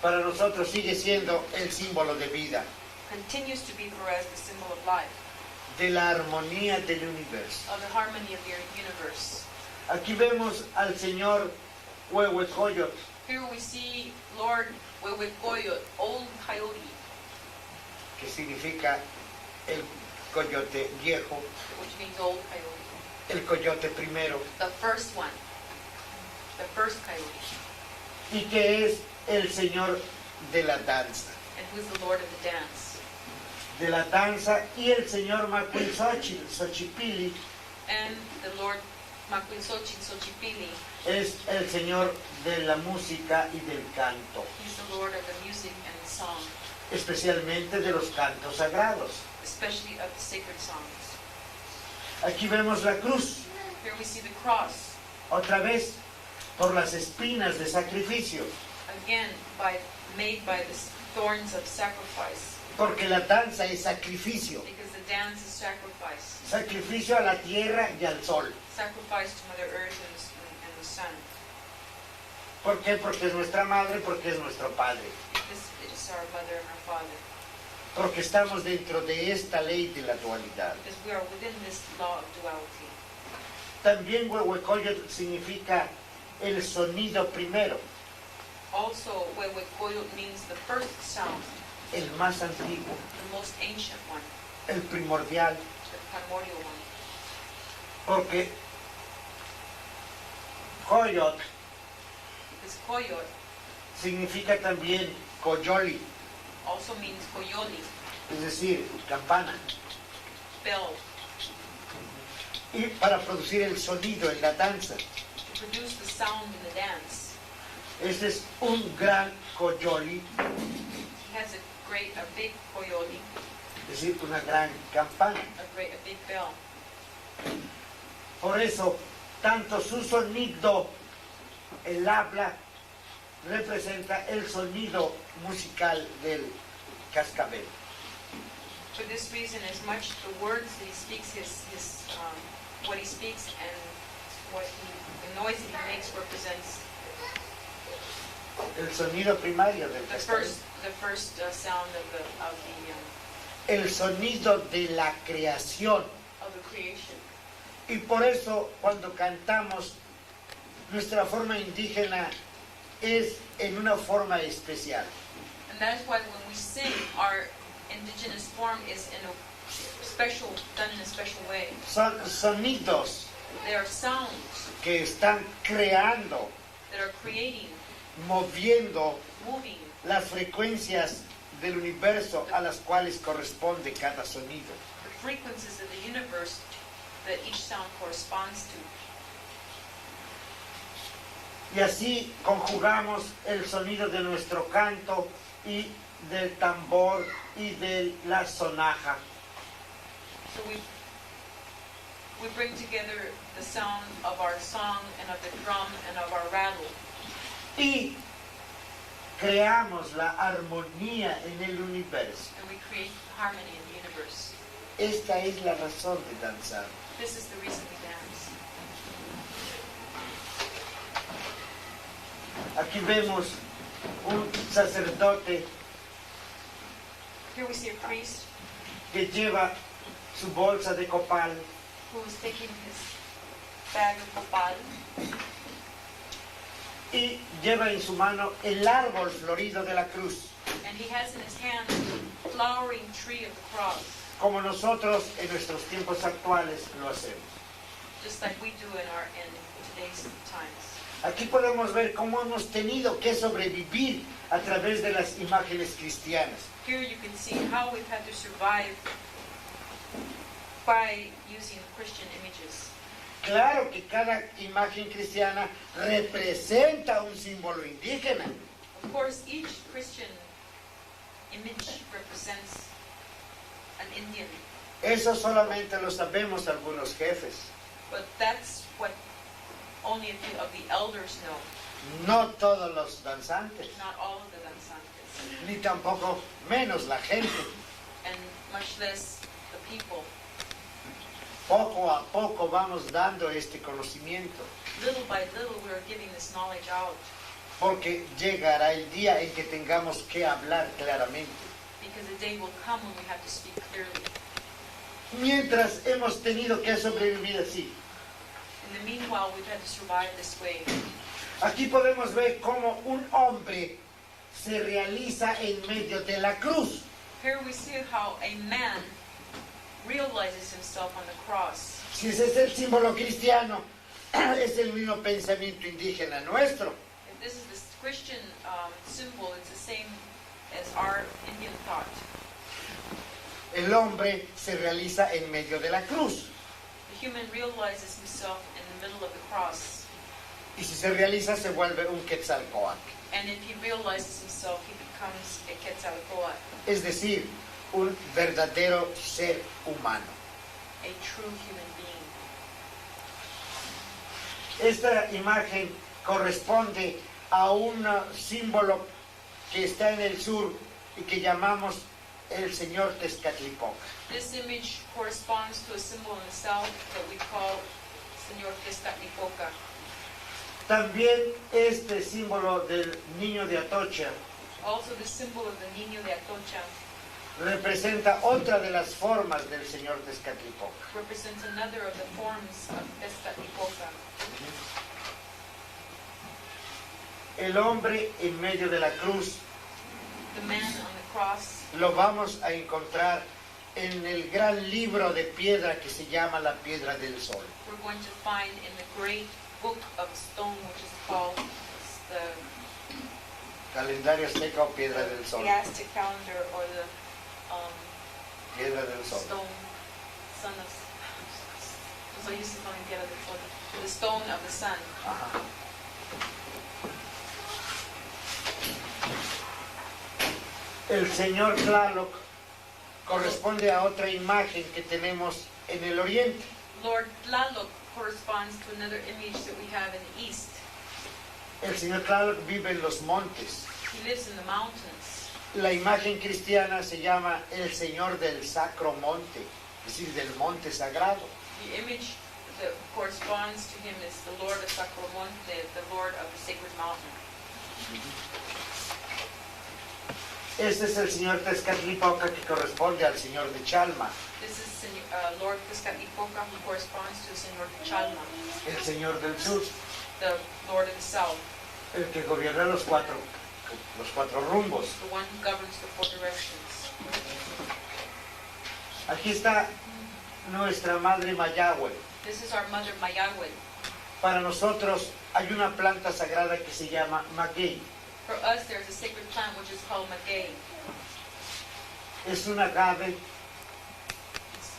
para nosotros sigue siendo el símbolo de vida, continues to be for us the symbol of life, de la armonía del universo. of the harmony of the universe. Aquí vemos al Señor Huehuecoyotl, Here we see Lord Huehuecoyotl, Old Coyote, que significa el coyote viejo, which means Old Coyote, el coyote primero, the first one, the first coyote, y que es el Señor de la danza. and who's the Lord of the dance. De la danza, y el Señor Macuilxóchitl, Xochipilli, And the Lord Macuilxóchitl Xochipilli, es el Señor de la música y del canto, he's the Lord of the music and the song, especialmente de los cantos sagrados. especially of the sacred songs. Aquí vemos la cruz, Here we see the cross, otra vez, por las espinas de sacrificio, again made by the thorns of sacrifice, porque la danza es sacrificio, because the dance is sacrifice, sacrificio a la tierra y al sol. sacrifice to Mother Earth and the sun. ¿Por qué? Porque es nuestra madre, porque es nuestro padre, This is our mother and our father, porque estamos dentro de esta ley de la dualidad. because we are within this law of duality. También Huehuecoyotl significa el sonido primero, Also, Huehuecoyotl means the first sound, el más antiguo, the most ancient one, el primordial, the primordial one. porque Coyotl Because Coyotl significa también coyoli, also means coyoli, es decir, campana, bell, y para producir el sonido en la danza. to produce the sound in the dance. Este es un gran coyoli, He has a big coyoli, es decir, una gran campana. a big bell. Por eso, tanto su sonido, el habla, representa el sonido musical del cascabel. For this reason, as much the words that he speaks, what he speaks, and the noise that he makes represents El sonido primario del the cascabel. first sound El sonido de la creación. of the creation. Y por eso, cuando cantamos, nuestra forma indígena es en una forma especial. And that is why when we sing, our indigenous form is done in a special way. Son sonidos There are sounds que están creando, that are creating, moviendo moving las frecuencias del universo a las cuales corresponde cada sonido. the frequencies of the universe that each sound corresponds to. Y así conjugamos el sonido de nuestro canto y del tambor y de la sonaja. So we bring together the sound of our song and of the drum and of our rattle. Y creamos la armonía en el universo. And we create harmony in the universe. Esta es la razón de danzar. This is the reason we dance. Aquí vemos un sacerdote Here we see a priest que lleva su bolsa de copal who is taking his bag of copal y lleva en su mano el árbol florido de la cruz, and he has in his hand the flowering tree of the cross, como nosotros en nuestros tiempos actuales lo hacemos. just like we do in today's times. Aquí podemos ver cómo hemos tenido que sobrevivir a través de las imágenes cristianas. Here you can see how we've had to survive by using Christian images. Claro que cada imagen cristiana representa un símbolo indígena, Of course, each Christian image represents an Indian, eso solamente lo sabemos algunos jefes, but that's what only a few of the elders know, no todos los danzantes, not all of the danzantes, ni tampoco menos la gente. and much less the people. Poco a poco vamos dando este conocimiento, Little by little, we are giving this knowledge out, porque llegará el día en que tengamos que hablar claramente. because the day will come when we have to speak clearly. Mientras hemos tenido que sobrevivir así. In the meanwhile, we've had to survive this way. Aquí podemos ver cómo un hombre se realiza en medio de la cruz. Here we see how a man realizes himself on the cross. Si ese es el símbolo cristiano, es el mismo pensamiento indígena nuestro. If this is the Christian symbol, it's the same as our Indian thought. El hombre se realiza en medio de la cruz. The human realizes himself in the middle of the cross. Y si se realiza, se vuelve un Quetzalcóatl. And if he realizes himself, he becomes a Quetzalcoatl, Es decir, un verdadero ser humano. a true human being. Esta imagen corresponde a un símbolo que está en el sur y que llamamos el Señor Tezcatlipoca. This image corresponds to a symbol in the south that we call Señor Tezcatlipoca. También este símbolo del niño de Atocha Also, the symbol of the Niño de Atocha representa otra de las formas del Señor Tezcatlipoca. represents another of the forms of Tezcatlipoca. El hombre en medio de la cruz The man on the cross, lo vamos a encontrar en el gran libro de piedra que se llama la Piedra del Sol. we're going to find in the great book of stone, which is called the Calendario azteca o Piedra del Sol. Aztec calendar, or the Piedra del Sol. stone, son of, so I used to call it Piedra del Sol, the stone of the sun. Ajá. El señor Tlaloc corresponde a otra imagen que tenemos en el oriente. Lord Tlaloc corresponds to another image that we have in the east. El señor Tlaloc vive en los montes. He lives in the mountains. La imagen cristiana se llama el Señor del Sacro Monte, es decir, del monte sagrado. The image that corresponds to him is the Lord of Sacromonte, the Lord of the sacred mountain. Este es el Señor Tezcatlipoca que corresponde al Señor de Chalma, This is Lord Tezcatlipoca, who corresponds to Señor de Chalma, el Señor del Sur, the Lord of the south, el que gobierna los cuatro rumbos. the one who governs the four directions. Aquí está nuestra Madre Mayagüe. This is our mother Mayagüe. Para nosotros hay una planta sagrada que se llama maguey. For us, there's a sacred plant which is called maguey. Es un agave It's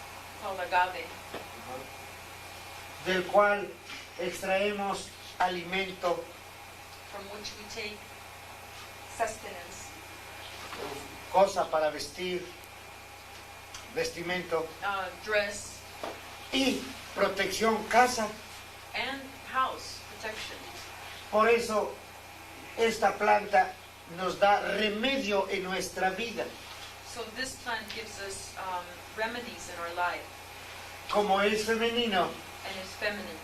called agave, del cual extraemos alimento, from which we take sustenance, cosa para vestir, vestimento dress, y protección, casa. and house protection. Por eso esta planta nos da remedio en nuestra vida. So this plant gives us remedies in our life, Como es femenino, and it's feminine.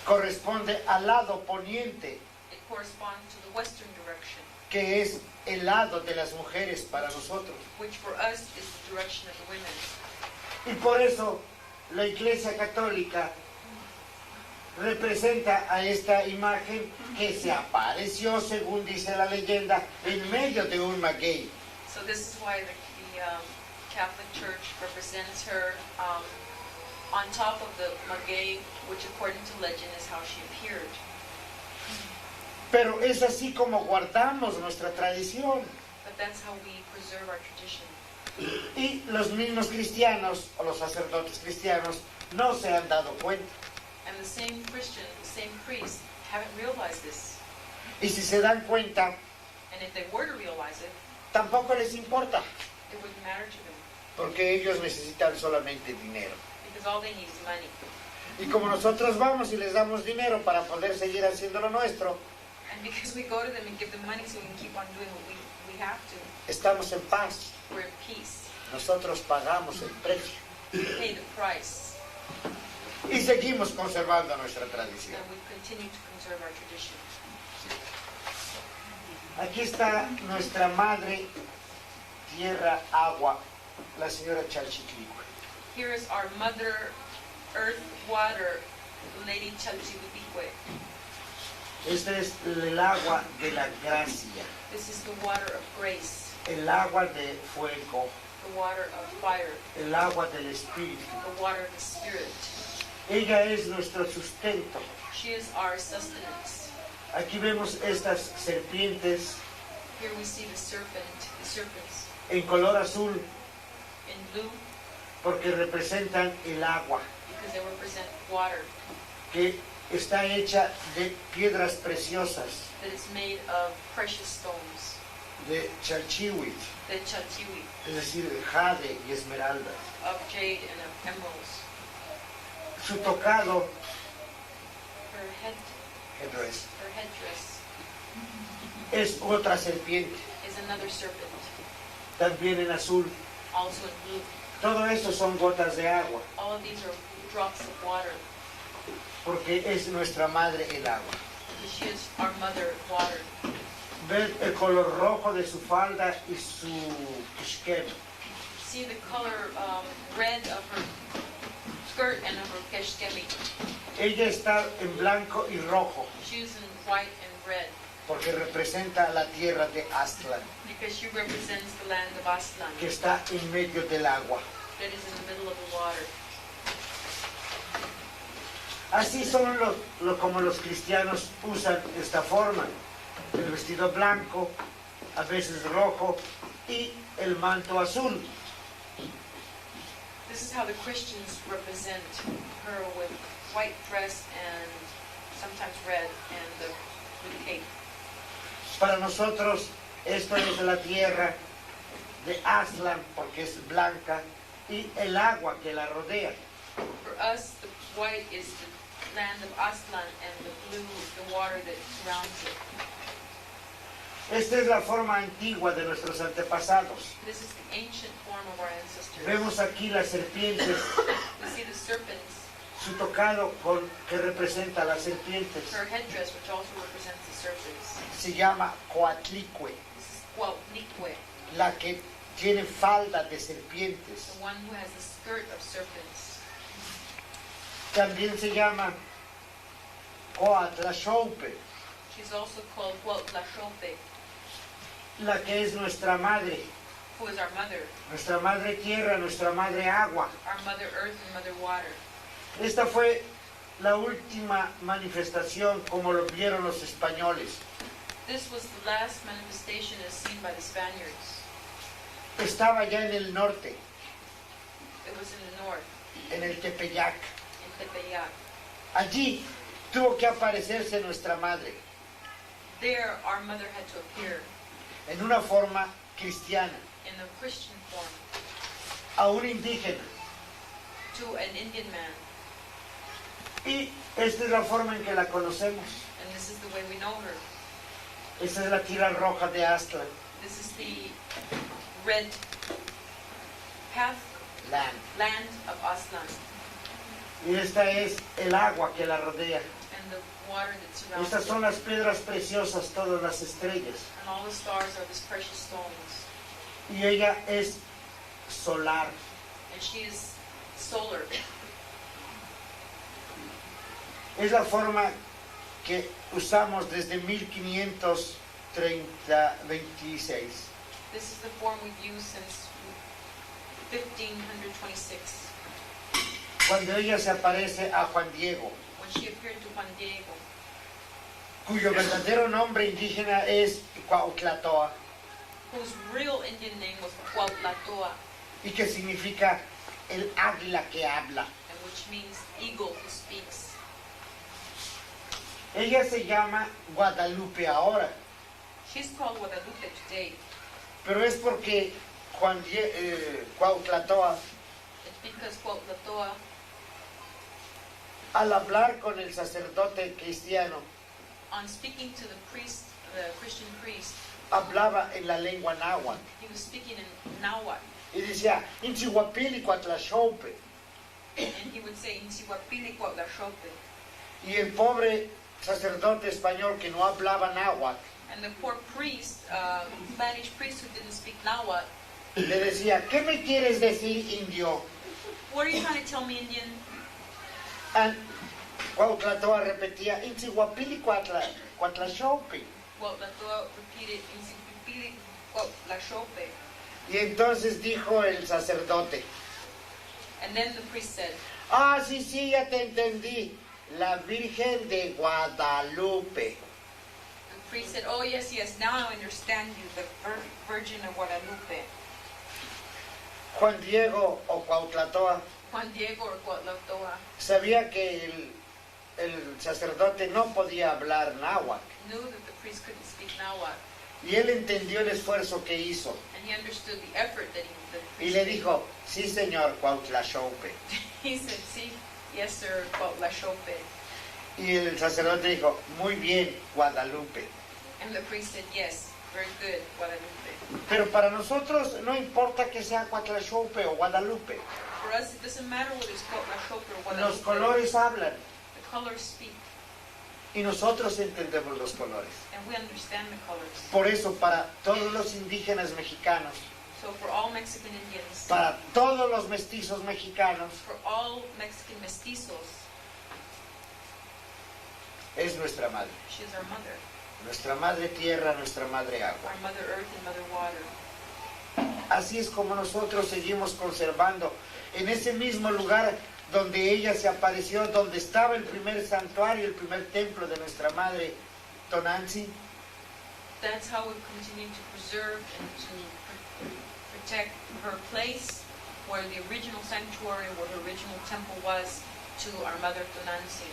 corresponde al lado poniente, It corresponds to the western direction, que es el lado de las mujeres para nosotros. which for us is the direction of the women. Y por eso la Iglesia Católica representa a esta imagen que se apareció, según dice la leyenda, en medio de un maguey. So this is why the Catholic Church represents her on top of the maguey, which according to legend is how she appeared. Pero es así como guardamos nuestra tradición. But that's how we preserve our tradition. Y los mismos cristianos o los sacerdotes cristianos no se han dado cuenta. And the same Christian, the same priest, haven't realized this. Y si se dan cuenta, And if they were to realize it, tampoco les importa, it wouldn't matter to them. porque ellos necesitan solamente dinero. Because all they need is money. Y como nosotros vamos y les damos dinero para poder seguir haciendo lo nuestro, And because we go to them and give them money so we can keep on doing what we have to, estamos en paz. we're at peace. Nosotros pagamos el precio We pay the price, y seguimos conservando nuestra tradición. and we continue to conserve our tradition. Aquí está nuestra madre, tierra, agua, la señora Chalchiclicue. Here is our mother, earth, water, Lady Chalchiclicue. Este es el agua de la gracia, This is the water of grace, el agua de fuego, the water of fire, el agua del espíritu. the water of the spirit. Ella es nuestro sustento. She is our sustenance. Aquí vemos estas serpientes Here we see the serpents en color azul in blue porque representan el agua, because they represent water que está hecha de piedras preciosas, that is made of precious stones, de chalchihuitl, the chalchiwi, es decir, de jade y esmeraldas. of jade and of emeralds. Su tocado, Her headdress es otra serpiente, is another serpent, también en azul. also in blue. Todo eso son gotas de agua, All of these are drops of water porque es nuestra madre el agua. because she is our mother, water. Ver el color rojo de su falda y su kishkem. See the color red of her skirt and of her keshkemi. Ella está en blanco y rojo, She's in white and red porque representa la tierra de Aztlán, because she represents the land of Aslan que está en medio del agua. that is in the middle of the water. Así son como los cristianos usan esta forma. El vestido blanco, a veces rojo, y el manto azul. This is how the Christians represent her with white dress and sometimes red and the cape. Para nosotros, esto es la tierra de Aztlán, porque es blanca, y el agua que la rodea. For us, the white is the land of Aslan and the blue, the water that surrounds it. Esta es la forma antigua de nuestros antepasados. This is the ancient form of our ancestors. Vemos aquí las serpientes, We see the serpents, su tocado que representa las serpientes. her headdress, which also represents the serpents. Se llama Coatlicue, This is Cuautlicue, la que tiene falda de serpientes. the one who has the skirt of serpents. También se llama Coatlaxaupe, She's also called Cuautlaxope, la que es nuestra madre, who is our madre tierra, nuestra madre agua. our mother earth and mother water. Esta fue la última manifestación como lo vieron los españoles. This was the last manifestation as seen by the Spaniards. Estaba ya en el norte, It was in the north, en el Tepeyac. in Tepeyac. Allí tuvo que aparecerse nuestra madre There, our mother had to appear en una forma cristiana, in the Christian form a un indígena. to an Indian man. Y esta es la forma en que la conocemos. And this is the way we know her. Esta es la tira roja de Aztlán, This is the red path, land of Aslan, y esta es el agua que la rodea. and the water that surrounds Estas it. son las piedras preciosas, todas las estrellas. And all the stars are these precious stones. Y ella es solar. And she is solar. Es la forma que usamos desde 1526. This is the form we've used since 1526, Cuando ella se aparece a Juan Diego, when she appeared to Juan Diego, cuyo verdadero nombre indígena es Cuauhtlatoa. whose real Indian name was Cuauhtlatoa. y que significa el águila que habla. and which means eagle who speaks. Ella se llama Guadalupe ahora, She's called Guadalupe today. pero es porque Cuauhtlatoa, It's because Cuauhtlatoa, al hablar con el sacerdote cristiano, on speaking to the priest, the Christian priest, hablaba en la lengua náhuatl he was speaking in Nahuatl, y decía, Inchihuapili Cuatlaxope. and he would say, "Inchihuapili Cuautlaxope." Y el pobre sacerdote español que no hablaba náhuatl And the poor priest, Spanish priest who didn't speak Nahuatl, le decía, ¿qué me quieres decir, indio? "What are you trying to tell me, Indian?" And Cuauhtlatoa repetía, Inchihuapili Cuatlaxope. Cuauhtlatoa repeated, "Inchihuapili Cuautlaxope." Y entonces dijo el sacerdote, And then the priest said, ah, sí, sí, ya te entendí, la Virgen de Guadalupe. the priest said, "Oh yes, yes, now I understand you, the Virgin of Guadalupe." Juan Diego o Cuauhtlatoa Juan Diego or Cuauhtlatoa sabía que el sacerdote no podía hablar náhuatl knew that the priest couldn't speak Nahuatl, y él entendió el esfuerzo que hizo and he understood the effort that the y priest le made. dijo, sí señor Cuauhtlaxope. He said, "See, yes sir, Cuautlaxope." Y el sacerdote dijo, muy bien Guadalupe. And the priest said, "Yes, very good, Guadalupe." Pero para nosotros no importa que sea Cuauhtlaxope o Guadalupe, For us, it doesn't matter whether it's Cuautlaxope or los Guadalupe. colores hablan The colors speak, y nosotros entendemos los colores. and we understand the colors. Por eso para todos los indígenas mexicanos, So for all Mexican Indians, para todos los mestizos mexicanos, for all Mexican mestizos, es nuestra madre. she's our mother, Nuestra madre tierra, nuestra madre agua. our Mother Earth and Mother Water. Así es como nosotros seguimos conservando en ese mismo lugar donde ella se apareció, donde estaba el primer santuario, el primer templo de nuestra madre Tonantzin. That's how we continue to preserve and to protect her place, where the original sanctuary, where the original temple was, to our Mother Tonantzin.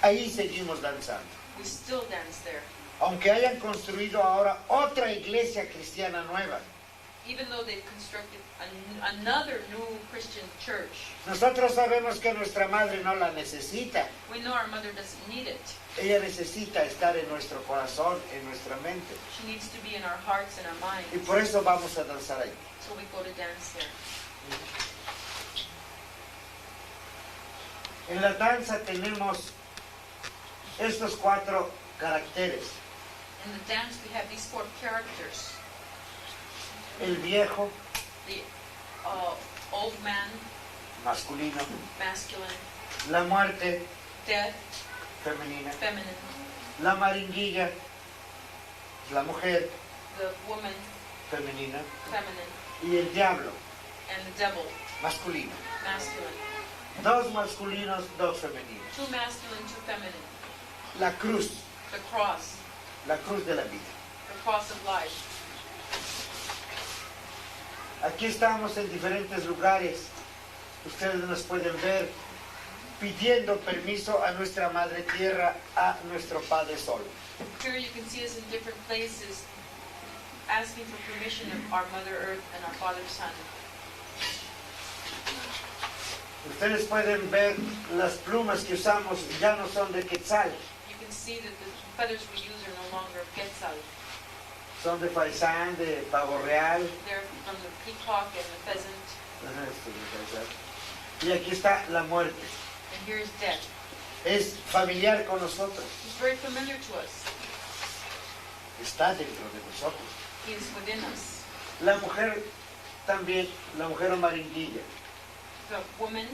Ahí seguimos danzando. We still dance there. Aunque hayan construido ahora otra iglesia cristiana nueva, Even though they've constructed another new Christian church, nosotros sabemos que nuestra madre no la necesita. we know our mother doesn't need it. Ella necesita estar en nuestro corazón, en nuestra mente. She needs to be in our hearts and our minds. Y por eso vamos a danzar ahí. So we go to dance there. En la danza tenemos estos 4 caracteres. In the dance, we have these 4 characters. El viejo, The old man, masculino. masculine, La muerte, dead, femenina. feminine, La maringuilla, la mujer, the woman, femenina. feminine, Y el diablo, and the devil, masculino. masculine. 2 masculinos, 2 femeninos. 2 masculine, 2 feminine. La cruz, The cross, la cruz de la vida. the cross of life. Aquí estamos en diferentes lugares. Ustedes nos pueden ver pidiendo permiso a nuestra Madre Tierra, a nuestro Padre Sol. Here you can see us in different places, asking for permission of our Mother Earth and our Father Sun. Ustedes pueden ver las plumas que usamos ya no son de quetzal, You can see that the feathers we use are no longer of Quetzal. son de faisán, de pavo real. They're from the peacock and the pheasant. Ajá, esto es de faisán. Y aquí está la muerte. And here is death. Es familiar con nosotros, He's very familiar to us. está dentro de nosotros. He is within us. La mujer también, la mujer amaringuilla. The woman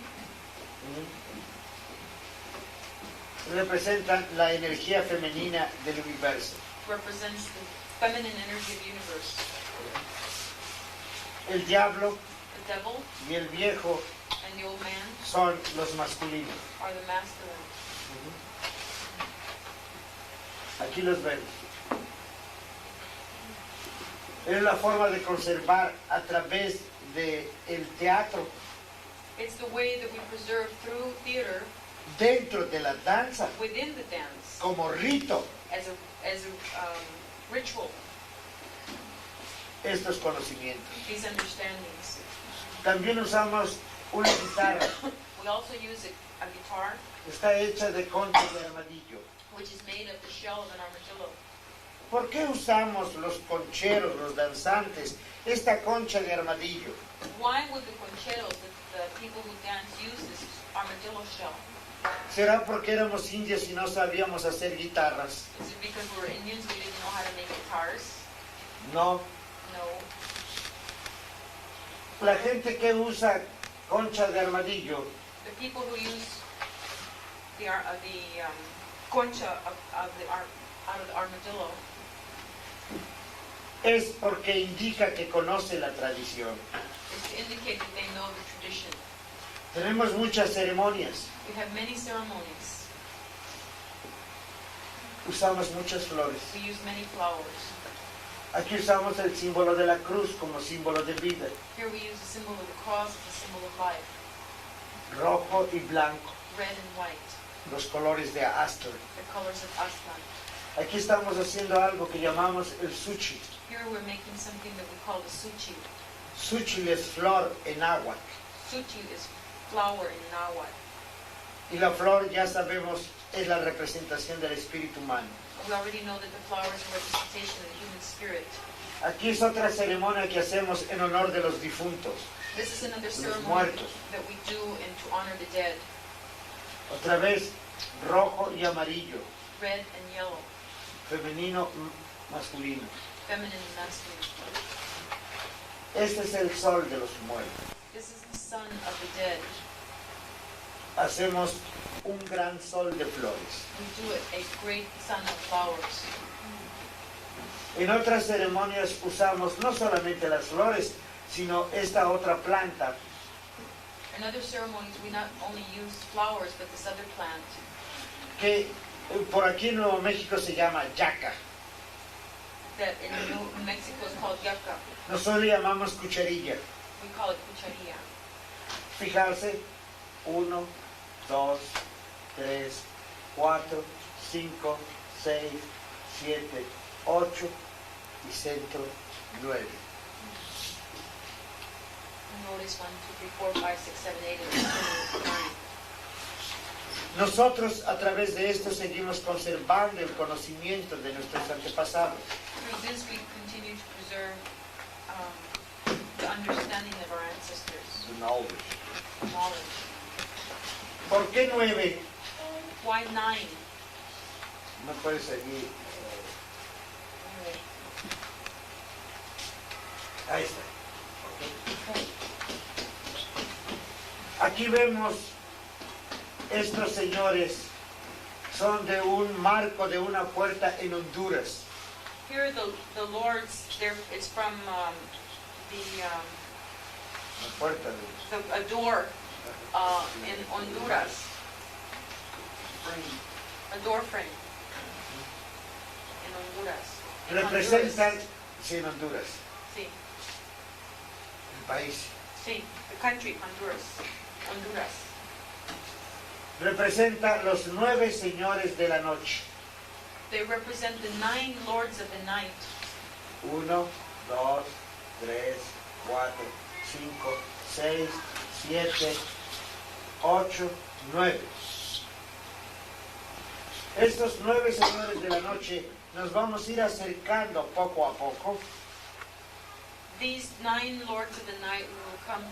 Representan la energía femenina del universo. represents the feminine energy of the universe. El diablo The devil y el viejo and the old man son los masculinos. are the masculine. Aquí los ven. Es la forma de conservar a través del teatro, It's the way that we preserve through theater, dentro de la danza, within the dance, como rito, as a ritual, estos conocimientos. these understandings. También usamos una guitarra, We also use a guitar, está hecha de concha de armadillo. which is made of the shell of an armadillo. ¿Por qué usamos los concheros, los danzantes, esta concha de armadillo? Why would the concheros, the people who dance, use this armadillo shell? ¿Será porque éramos indios y no sabíamos hacer guitarras? Is it because we were Indians, we didn't know how to make guitars? No. No. La gente que usa concha de armadillo The people who use the concha out of the armadillo es porque indica que conoce la tradición. is to indicate that they know the tradition. Tenemos muchas ceremonias, We have many ceremonies. usamos muchas flores. We use many flowers. Aquí usamos el símbolo de la cruz como símbolo de vida, Here we use the symbol of the cross as a symbol of life. rojo y blanco, Red and white, los colores de Astor. the colors of Aztlan. Aquí estamos haciendo algo que llamamos el suchi. Here we're making something that we call the suchi. Suchi es flor en agua. Suchi is flower in Nahuatl. Y la flor, ya sabemos, es la representación del espíritu humano. We already know that the flower is a representation of the human spirit. Aquí es otra ceremonia que hacemos en honor de los difuntos. This is another Los ceremony muertos. that we do and to honor the dead. Otra vez, rojo y amarillo, Red and yellow, femenino, masculino. feminine and masculine. Este es el sol de los muertos. This is the sun of the dead. Hacemos un gran sol de flores. We do it a great sun of flowers. En otras ceremonias usamos no solamente las flores, sino esta otra planta In other ceremonies, we not only use flowers, but this other plant que por aquí en Nuevo México se llama yaca. that in New Mexico is called yucca. Nosotros le llamamos cucharilla. We call it cucharilla. Fijarse, 1, 2, 3, 4, 5, 6, 7, 8 y centro 9. Notice 1, 2, 3, 4, 5, 6, 7, 8, and 9. Nosotros a través de esto seguimos conservando el conocimiento de nuestros antepasados. Through this, we continue to preserve the understanding of our ancestors, knowledge. ¿Por qué 9? Why 9? No puede seguir. Ahí está. Aquí vemos estos señores son de un marco de una puerta en Honduras. Here, the lords, it's from La puerta de... a door in Honduras, a door frame in Honduras. In Representan, Honduras. sí, en Honduras, Sí, el país. sí, the country, Honduras. Representa los 9 señores de la noche. They represent the 9 lords of the night. 1, 2, 3, 4, 5, 6, 7, 8, 9. Estos 9 señores de la noche nos vamos a ir acercando poco a poco These 9 lords of the night will come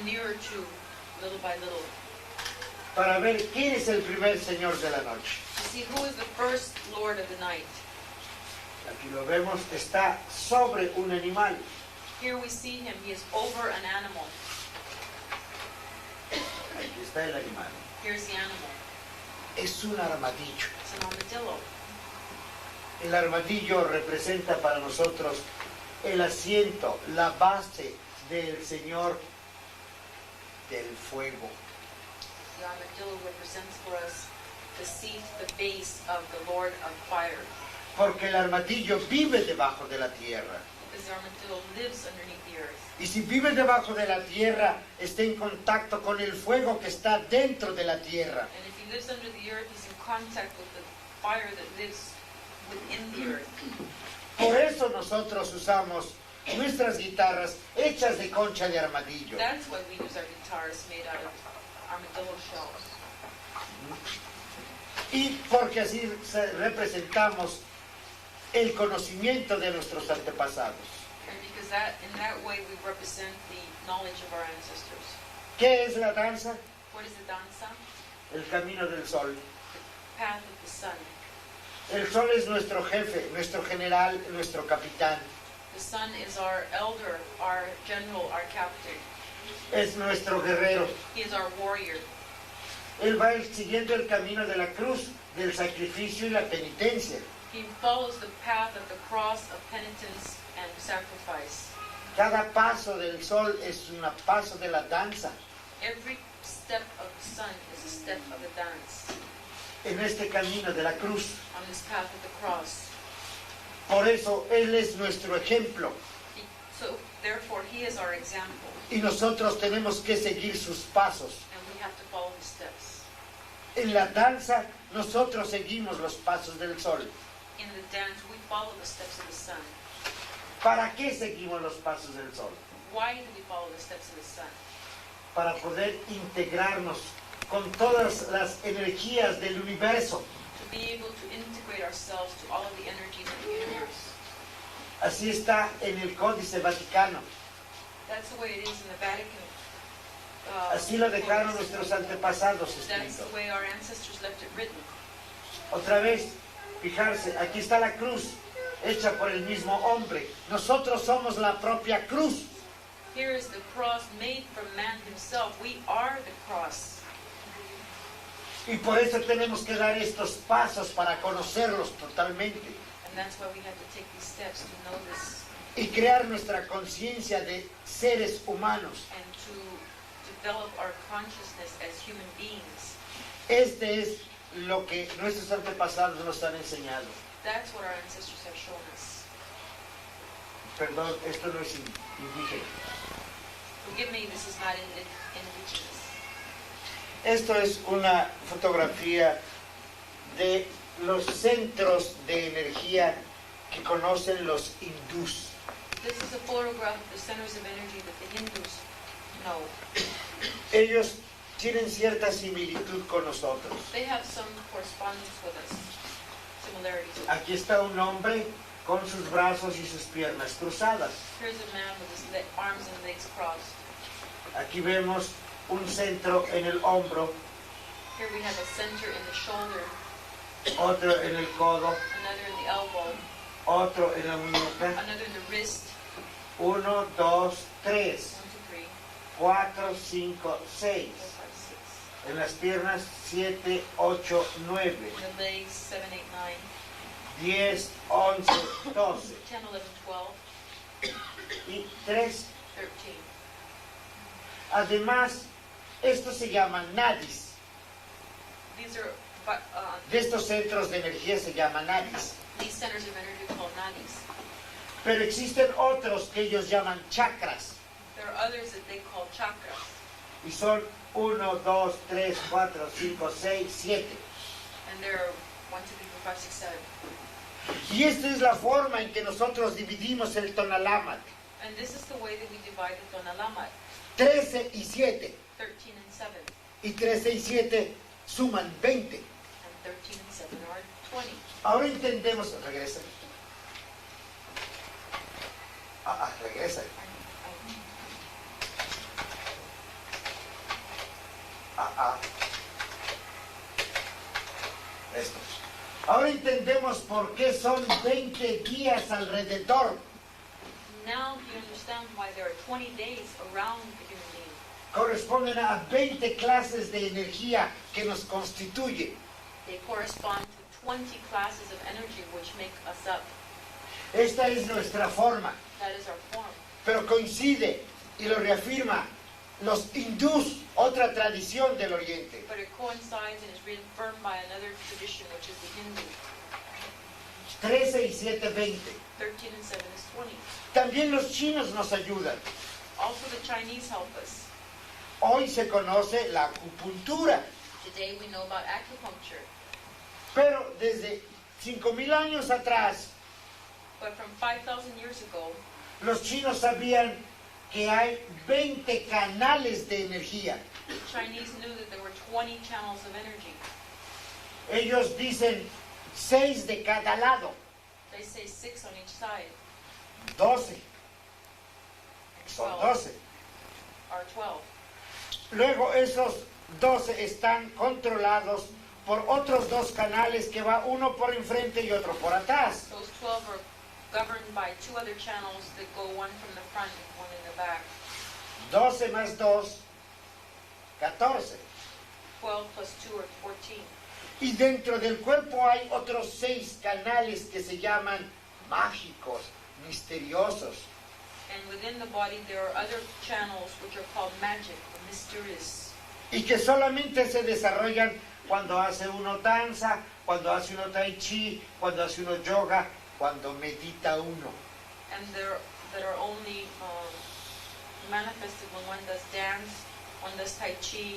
nearer to, little by little, para ver quién es el primer señor de la noche. to see who is the first lord of the night. Aquí lo vemos, está sobre un animal. Here we see him, he is over an animal. Aquí está el animal. Here's the animal. Es un armadillo. It's an armadillo. El armadillo representa para nosotros el asiento, la base del Señor del fuego. The armadillo represents for us the seat, the base of the Lord of fire. Porque el armadillo vive debajo de la tierra. because the armadillo lives underneath the earth. Y si vive debajo de la tierra, está en contacto con el fuego que está dentro de la tierra. And if he lives under the earth, he's in contact with the fire that lives within the earth. Por eso nosotros usamos nuestras guitarras hechas de concha de armadillo. That's why we use our guitars made out of armadillo shells. Y porque así representamos el conocimiento de nuestros antepasados. And because in that way we represent the knowledge of our ancestors. ¿Qué es la danza? What is the danza? El camino del sol. The path of the sun. El sol es nuestro jefe, nuestro general, nuestro capitán. The sun is our elder, our general, our captain. Es nuestro guerrero. He is our warrior. Él va siguiendo el camino de la cruz, del sacrificio y la penitencia. He follows the path of the cross of penitence and sacrifice. Cada paso del sol es un paso de la danza. Every step of the sun is a step of a dance En este camino de la cruz. on this path of the cross. Por eso Él es nuestro ejemplo. So therefore, he is our example, Y nosotros tenemos que seguir sus pasos. and we have to follow his steps. En la danza, nosotros seguimos los pasos del sol. In the dance, we follow the steps of the sun. ¿Para qué seguimos los pasos del sol? Why do we follow the steps of the sun? Para poder integrarnos con todas las energías del universo. To be able to integrate ourselves to all of the energies of the universe. Así está en el Códice Vaticano. That's the way it is in the Vatican. Así lo dejaron nuestros antepasados That's escrito. the way our ancestors left it written. Otra vez, fijarse, aquí está la cruz, hecha por el mismo hombre. Nosotros somos la propia cruz. Here is the cross made from man himself. We are the cross. Y por eso tenemos que dar estos pasos para conocerlos totalmente. And that's why we have to take these steps to know this Y crear nuestra conciencia de seres humanos. and to develop our consciousness as human beings. Este es lo que nuestros antepasados nos han enseñado. That's what our ancestors have shown us. Perdón, esto no es indígena. Forgive me, this is not indigenous. Esto es una fotografía de los centros de energía que conocen los hindús. This is a photograph of the centers of energy that the Hindus know. Ellos tienen cierta similitud con nosotros. They have some correspondence with us, similarities. Aquí está un hombre con sus brazos y sus piernas cruzadas. Here's a man with his arms and legs crossed. Aquí vemos un centro en el hombro, Here we have a center in the shoulder, otro en el codo, another in the elbow, otro en la muñeca. another in the wrist. 1, 2, 3, 1, 2, 3, 4, 5, 6. 4, 5, 6. En las piernas 7, 8, 9, In the legs, 7, 8, 9, 10, 11, 12 10, 11, 12, y 3. 13. Además, estos se llaman nadis. These are, De estos centros de energía se llaman nadis. these centers of energy are called nadis. Pero existen otros que ellos llaman chakras. There are others that they call chakras. Y son 1, 2, 3, 4, 5, 6, 7. And there are 1, 2, 3, 4, 5, 6, 7. Y esta es la forma en que nosotros dividimos el Tonalamat. And this is the way that we divide the Tonalamat. 13 y 7. 13 and 7. Y 13 y 7 suman 20. And 13 and 7 are 20. Ahora entendemos... Regresa. Regresa. Esto. Ahora entendemos por qué son 20 días alrededor. Now you understand why there are 20 days around the human being. Corresponden a 20 clases de energía que nos constituye. They correspond to 20 classes of energy which make us up. Esta es nuestra forma, That is our form. pero coincide y lo reafirma los hindús, otra tradición del Oriente. But it coincides and is reaffirmed by another tradition, which is the Hindu. 13 y 7, 20. 13 and 7 is 20. También los chinos nos ayudan. Also the Chinese help us. Hoy se conoce la acupuntura, Today we know about acupuncture. pero desde 5.000 años atrás, But from 5,000 years ago, los chinos sabían que hay 20 canales de energía. the Chinese knew that there were 20 channels of energy. Ellos dicen 6 de cada lado, They say 6 on each side, 12. Son 12. or 12. Luego esos 12 están controlados por otros 2 canales que va uno por enfrente y otro por atrás. Those 12 are governed by 2 other channels that go one from the front and one in the back. 12 más 2, 14. 12 plus 2 are 14. Y dentro del cuerpo hay otros 6 canales que se llaman mágicos, misteriosos. And within the body there are other channels which are called magic or mysterious. Y que solamente se desarrollan cuando hace uno danza, cuando hace uno tai chi, cuando hace uno yoga, cuando medita uno. And that are only manifested when one does dance, one does tai chi,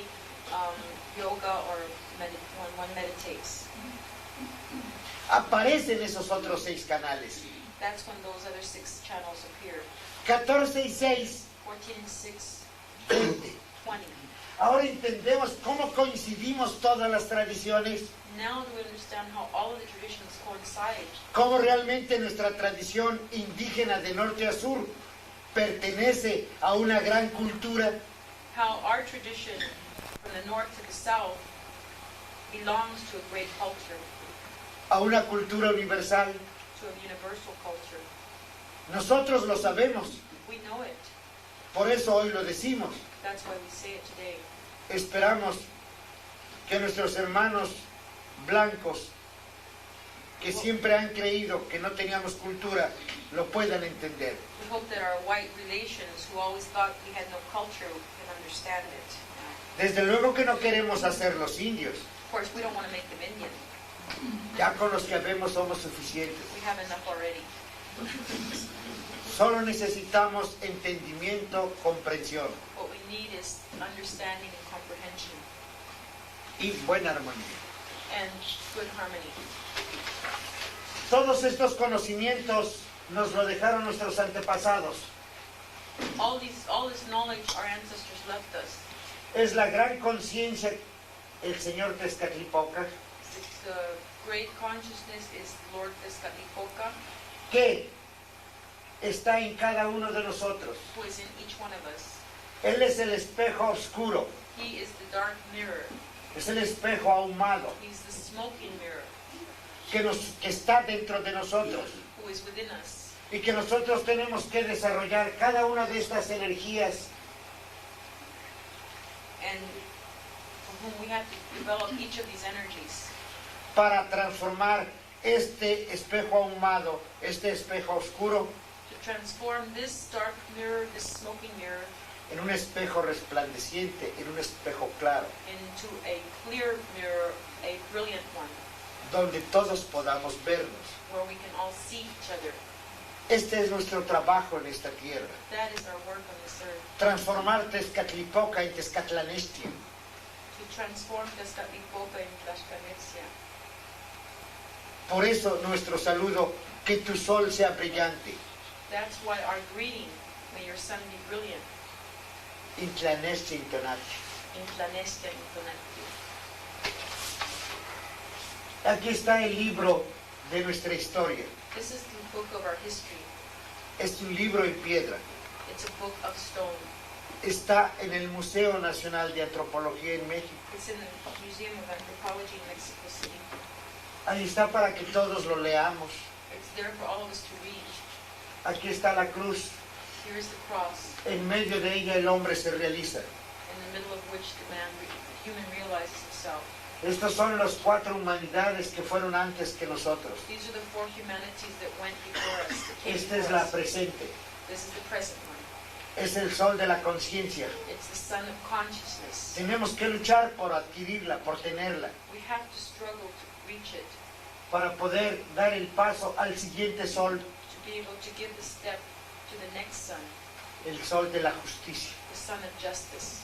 yoga, or when one meditates. Aparecen esos otros 6 canales. That's when those other 6 channels appear. 14 y 6, 14 and 6, 20. 20. Ahora entendemos cómo coincidimos todas las tradiciones, Now do we understand how all of the traditions coincide? cómo realmente nuestra tradición indígena de norte a sur pertenece a una gran cultura, How our tradition from the north to the south belongs to a great culture, a una cultura universal. to a universal culture. Nosotros lo sabemos, We know it. por eso hoy lo decimos. That's why we say it today. Esperamos que nuestros hermanos blancos, que siempre han creído que no teníamos cultura, lo puedan entender. We hope that our white relations who always thought we had no culture can understand it. Desde luego que no queremos hacer los indios, Of course, we don't want to make them Indian. ya con los que habemos somos suficientes. We have enough already. Solo necesitamos entendimiento, comprensión What we need is understanding and comprehension y buena armonía. and good harmony. Todos estos conocimientos nos lo dejaron nuestros antepasados. All this knowledge our ancestors left us. Es la gran conciencia el señor Tezcatlipoca, It's great consciousness is Lord Tezcatlipoca, que está en cada uno de nosotros. who is in each one of us. Él es el espejo oscuro, He is the dark mirror. es el espejo ahumado He's the smoking mirror que está dentro de nosotros who is within us. y que nosotros tenemos que desarrollar cada una de estas energías And from whom we have to develop each of these energies para transformar este espejo ahumado, este espejo oscuro, to transform this dark mirror, this smoking mirror, en un espejo resplandeciente, en un espejo claro, into a clear mirror, a brilliant one, donde todos podamos vernos. where we can all see each other. Este es nuestro trabajo en esta tierra. That is our work on this earth, Transformar Tezcatlipoca en Tezcatlanestia. to transform Tezcatlipoca in Tlaxcalesia. Por eso nuestro saludo, que tu sol sea brillante. That's why our greeting, may your sun be brilliant, In Tlanestia Intonati. in Tlanestia in Tonantzin. Aquí está el libro de nuestra historia. This is the book of our history. Es un libro en piedra. It's a book of stone. Está en el Museo Nacional de Antropología en México. It's in the Museum of Anthropology in Mexico City. Ahí está para que todos lo leamos. It's there for all of us to read. Aquí está la cruz. Here is the cross, En medio de ella el hombre se realiza. in the middle of which the human realizes himself. Estas son las 4 humanidades que fueron antes que nosotros. These are the 4 humanities that went before us, that came Esta es before la us. presente. This is the present one. Es el sol de la conciencia. It's the sun of consciousness. Tenemos que luchar por adquirirla, por tenerla. We have to struggle to reach it. para poder dar el paso al siguiente sol, to be able to give the step to the next sun, el sol de la justicia. the sun of justice.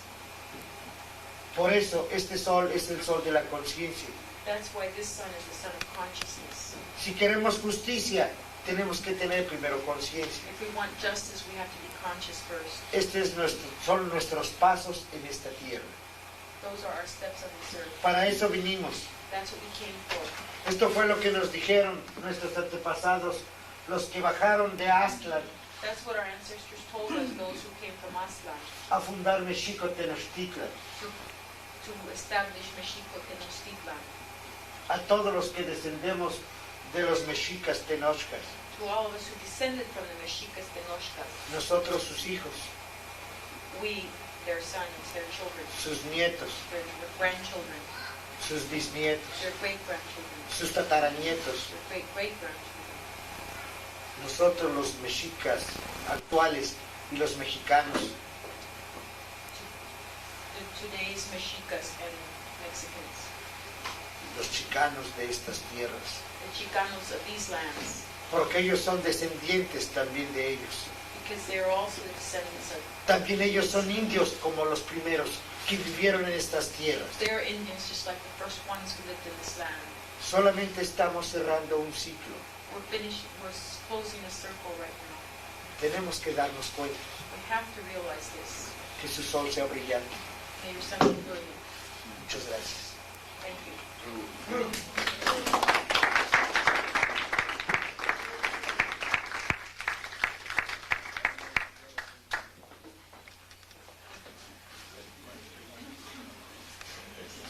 Por eso este sol es el sol de la conciencia. That's why this sun is the sun of consciousness. Si queremos justicia, tenemos que tener primero conciencia. If we want justice, we have to be conscious first. Son nuestros pasos en esta tierra. Those are our steps on this earth. Para eso vinimos. That's what we came for. Esto fue lo que nos dijeron nuestros antepasados, los que bajaron de Aztlán That's what our ancestors told us, those who came from Aztlán, a fundar México Tenochtitlan. to establish Mexico Tenochtitlan. A todos los que descendemos de los mexicas tenochcas, To all of us who descended from the Mexicas Tenochcas, nosotros sus hijos, we, their sons, their children, sus nietos, their grandchildren, sus bisnietos, their great-grandchildren, sus tataranietos, their great-great-grandchildren. nosotros los mexicas actuales y los mexicanos, Today's Mexicas and Mexicans, los chicanos de estas tierras, the Chicanos of these lands, porque ellos son descendientes también de ellos. because they're also the descendants of, También ellos son indios como los primeros que vivieron en estas tierras. they're Indians just like the first ones who lived in this land. Solamente estamos cerrando un ciclo. We're closing a circle right now. Tenemos que darnos cuenta We have to realize this. que su sol sea brillante. May your sun be brilliant. Muchas gracias. Thank you.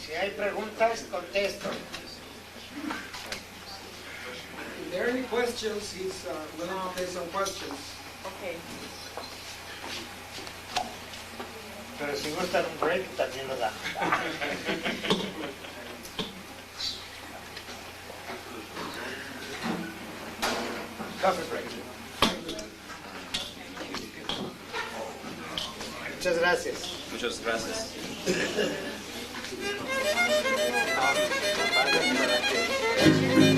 Si hay preguntas, contesto. If there are any questions, he's willing to take some questions. Okay. Pero si gustan un break, también lo damos. Coffee break. Muchas gracias. Muchas gracias. Vaya para que-